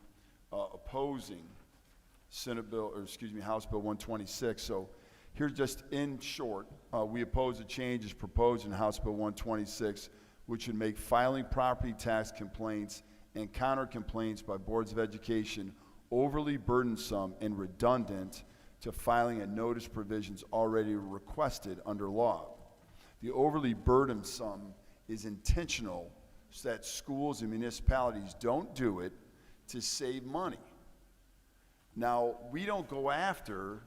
Speaker 5: opposing House Bill 126. So here's just in short, we oppose the changes proposed in House Bill 126, which would make filing property tax complaints and counter complaints by boards of education overly burdensome and redundant to filing and notice provisions already requested under law. The overly burdensome is intentional so that schools and municipalities don't do it to save money. Now, we don't go after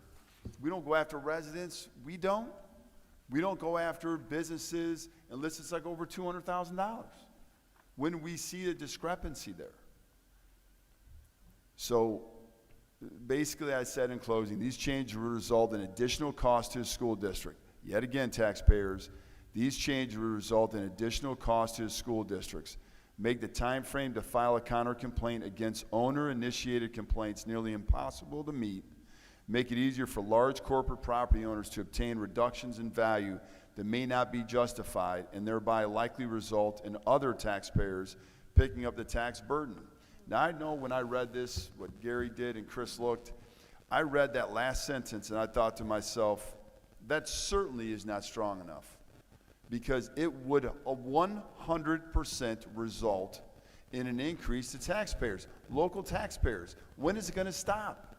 Speaker 5: residents. We don't go after businesses unless it's like over $200,000 when we see a discrepancy there. So basically, I said in closing, these changes will result in additional costs to the school district. Yet again, taxpayers, these changes will result in additional costs to the school districts. Make the time frame to file a counter complaint against owner-initiated complaints nearly impossible to meet. Make it easier for large corporate property owners to obtain reductions in value that may not be justified and thereby likely result in other taxpayers picking up the tax burden. Now, I know when I read this, what Gary did and Chris looked, I read that last sentence and I thought to myself, that certainly is not strong enough, because it would 100% result in an increase to taxpayers, local taxpayers. When is it going to stop?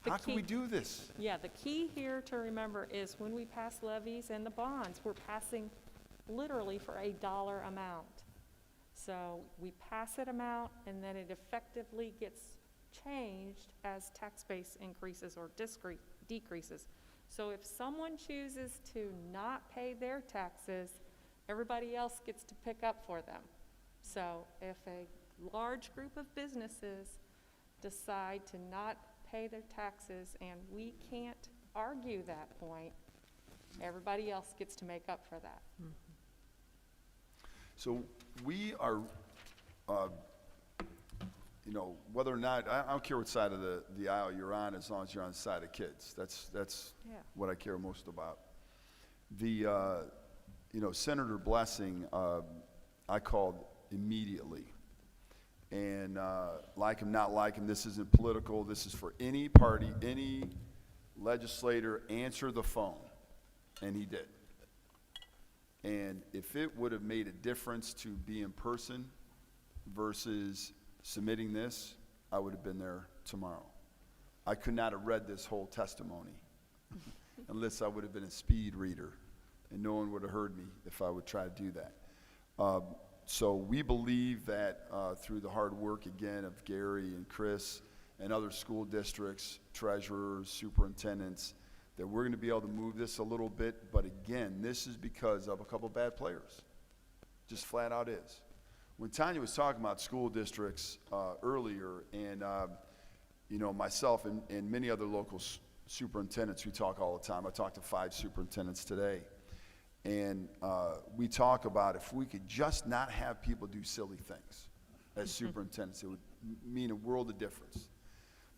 Speaker 5: How can we do this?
Speaker 2: Yeah, the key here to remember is when we pass levies and the bonds, we're passing literally for a dollar amount. So we pass it amount, and then it effectively gets changed as tax base increases or decreases. So if someone chooses to not pay their taxes, everybody else gets to pick up for them. So if a large group of businesses decide to not pay their taxes and we can't argue that point, everybody else gets to make up for that.
Speaker 5: So we are, you know, whether or not, I don't care what side of the aisle you're on, as long as you're on the side of kids. That's
Speaker 2: Yeah.
Speaker 5: what I care most about. The, you know, Senator Blessing, I called immediately. And like him, not like him, this isn't political. This is for any party, any legislator, answer the phone. And he did. And if it would have made a difference to be in person versus submitting this, I would have been there tomorrow. I could not have read this whole testimony unless I would have been a speed reader, and no one would have heard me if I would try to do that. So we believe that through the hard work, again, of Gary and Chris and other school districts, treasurers, superintendents, that we're going to be able to move this a little bit. But again, this is because of a couple bad players. Just flat out is. When Tanya was talking about school districts earlier, and you know, myself and many other local superintendents, we talk all the time. I talked to 5 superintendents today. And we talk about if we could just not have people do silly things as superintendents, it would mean a world of difference.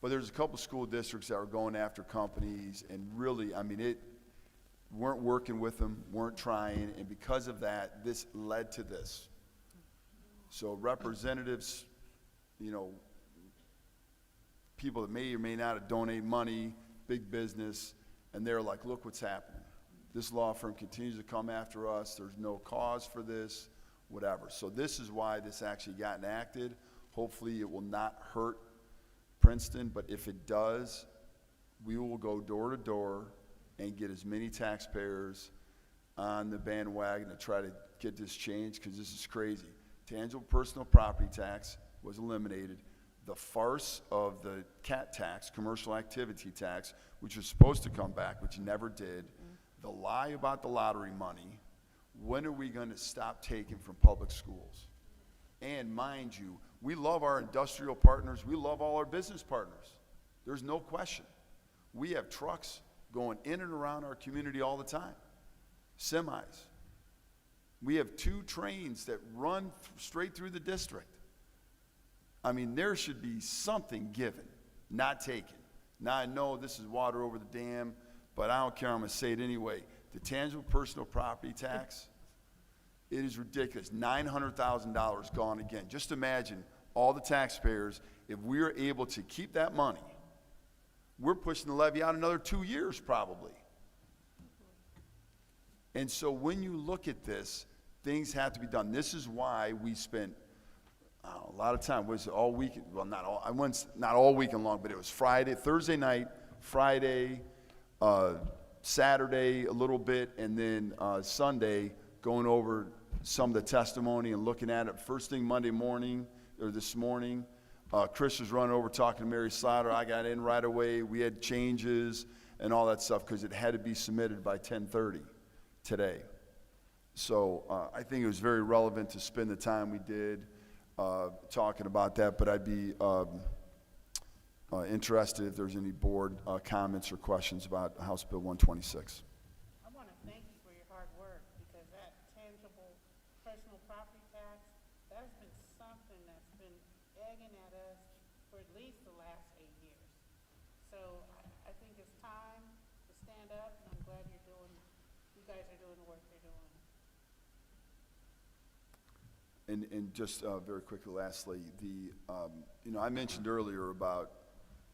Speaker 5: But there's a couple school districts that were going after companies and really, I mean, weren't working with them, weren't trying, and because of that, this led to this. So representatives, you know, people that may or may not have donated money, big business, and they're like, look what's happening. This law firm continues to come after us. There's no cause for this, whatever. So this is why this actually got enacted. Hopefully it will not hurt Princeton, but if it does, we will go door to door and get as many taxpayers on the bandwagon to try to get this changed, because this is crazy. Tangible personal property tax was eliminated. The farce of the CAT tax, commercial activity tax, which was supposed to come back, which never did. The lie about the lottery money. When are we going to stop taking from public schools? And mind you, we love our industrial partners. We love all our business partners. There's no question. We have trucks going in and around our community all the time. Semis. We have 2 trains that run straight through the district. I mean, there should be something given, not taken. Now I know this is water over the dam, but I don't care, I'm going to say it anyway. The tangible personal property tax, it is ridiculous. $900,000 gone again. Just imagine all the taxpayers, if we are able to keep that money, we're pushing the levy out another 2 years probably. And so when you look at this, things have to be done. This is why we spent a lot of time. Was it all weekend? Well, not all weekend long, but it was Friday, Thursday night, Friday, Saturday a little bit, and then Sunday going over some of the testimony and looking at it. First thing Monday morning, or this morning, Chris was running over talking to Mary Slaughter. I got in right away. We had changes and all that stuff because it had to be submitted by 10:30 today. So I think it was very relevant to spend the time we did talking about that, but I'd be interested if there's any board comments or questions about House Bill 126.
Speaker 3: I want to thank you for your hard work, because that tangible personal property tax, that has been something that's been egging at us for at least the last 8 years. So I think it's time to stand up, and I'm glad you guys are doing the work you're doing.
Speaker 5: And just very quickly, lastly, you know, I mentioned earlier about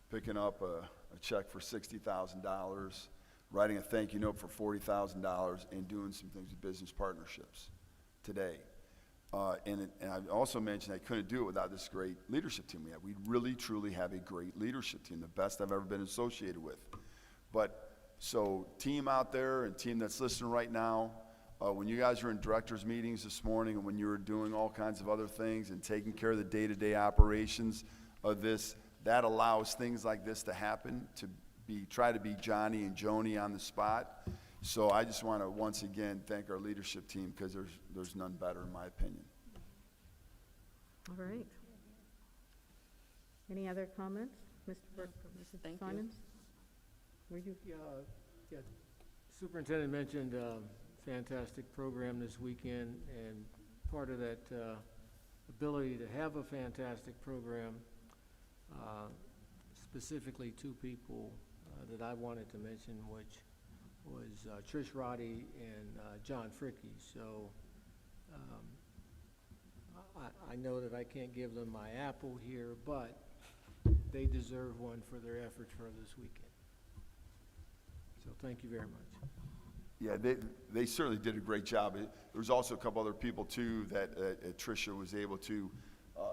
Speaker 5: picking up a check for $60,000, writing a thank you note for $40,000, and doing some things with business partnerships today. And I also mentioned I couldn't do it without this great leadership team we have. We really, truly have a great leadership team, the best I've ever been associated with. But so team out there and team that's listening right now, when you guys were in directors' meetings this morning and when you were doing all kinds of other things and taking care of the day-to-day operations of this, that allows things like this to happen, to try to be Johnny and Joni on the spot. So I just want to once again thank our leadership team, because there's none better in my opinion.
Speaker 1: All right. Any other comments? Mr. Burke, Mrs.
Speaker 11: Thank you.
Speaker 1: Simons? Were you?
Speaker 10: Yeah, Superintendent mentioned fantastic program this weekend, and part of that ability to have a fantastic program, specifically two people that I wanted to mention, which was Trish Roddy and John Fricke. So I know that I can't give them my apple here, but they deserve one for their efforts for this weekend. So thank you very much.
Speaker 5: Yeah, they certainly did a great job. There was also a couple other people too that Tricia was able to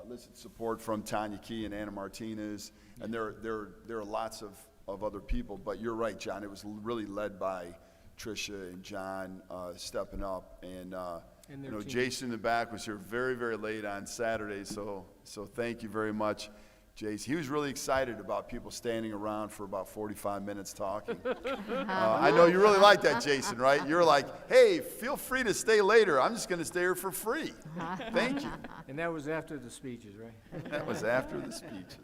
Speaker 5: elicit support from, Tanya Key and Anna Martinez, and there are lots of other people. But you're right, John. It was really led by Tricia and John stepping up, and you know, Jason in the back was here very, very late on Saturday. So thank you very much, Jason. He was really excited about people standing around for about 45 minutes talking. I know you really like that, Jason, right? You're like, hey, feel free to stay later. I'm just going to stay here for free. Thank you.
Speaker 10: And that was after the speeches, right?
Speaker 5: That was after the speeches.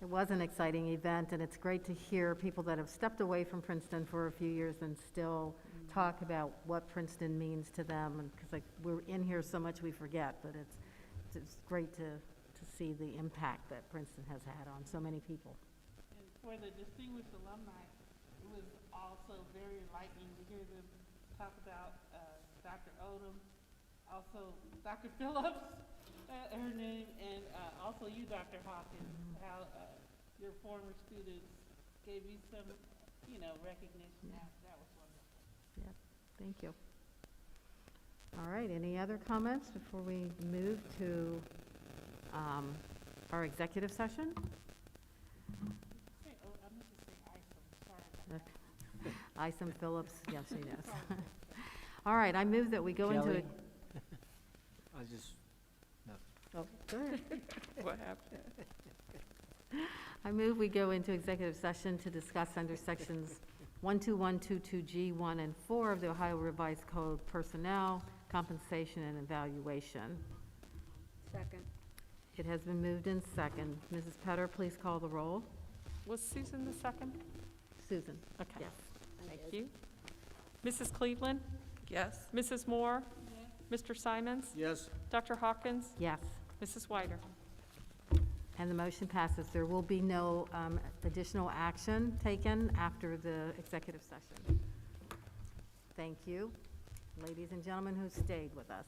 Speaker 1: It was an exciting event, and it's great to hear people that have stepped away from Princeton for a few years and still talk about what Princeton means to them. And because like we're in here so much we forget, but it's great to see the impact that Princeton has had on so many people.
Speaker 3: And for the distinguished alumni, it was also very enlightening to hear them talk about Dr. Odom, also Dr. Phillips, her name, and also you, Dr. Hawkins, how your former students gave you some, recognition. That was wonderful.
Speaker 1: Yeah, thank you. All right, any other comments before we move to our executive session?
Speaker 3: Hey, I meant to say ISOM, sorry about that.
Speaker 1: Isom Phillips, yes, she knows. All right, I move that we go into
Speaker 10: Kelly?
Speaker 1: it.
Speaker 10: No.
Speaker 1: Oh, go ahead.
Speaker 11: What happened?
Speaker 1: I move we go into executive session to discuss under sections 12122G1 and 4 of the Ohio Revised Code personnel, compensation, and evaluation.
Speaker 4: Second.
Speaker 1: It has been moved in second. Mrs. Petter, please call the roll.
Speaker 2: Was Susan the second?
Speaker 1: Susan?
Speaker 2: Okay.
Speaker 1: Yes.
Speaker 2: Thank you. Mrs. Cleveland?
Speaker 11: Yes.
Speaker 2: Mrs. Moore? Mr. Simons?
Speaker 10: Yes.
Speaker 2: Dr. Hawkins?
Speaker 1: Yes.
Speaker 2: Mrs. Whiter?
Speaker 1: And the motion passes. There will be no additional action taken after the executive session. Thank you, ladies and gentlemen who stayed with us.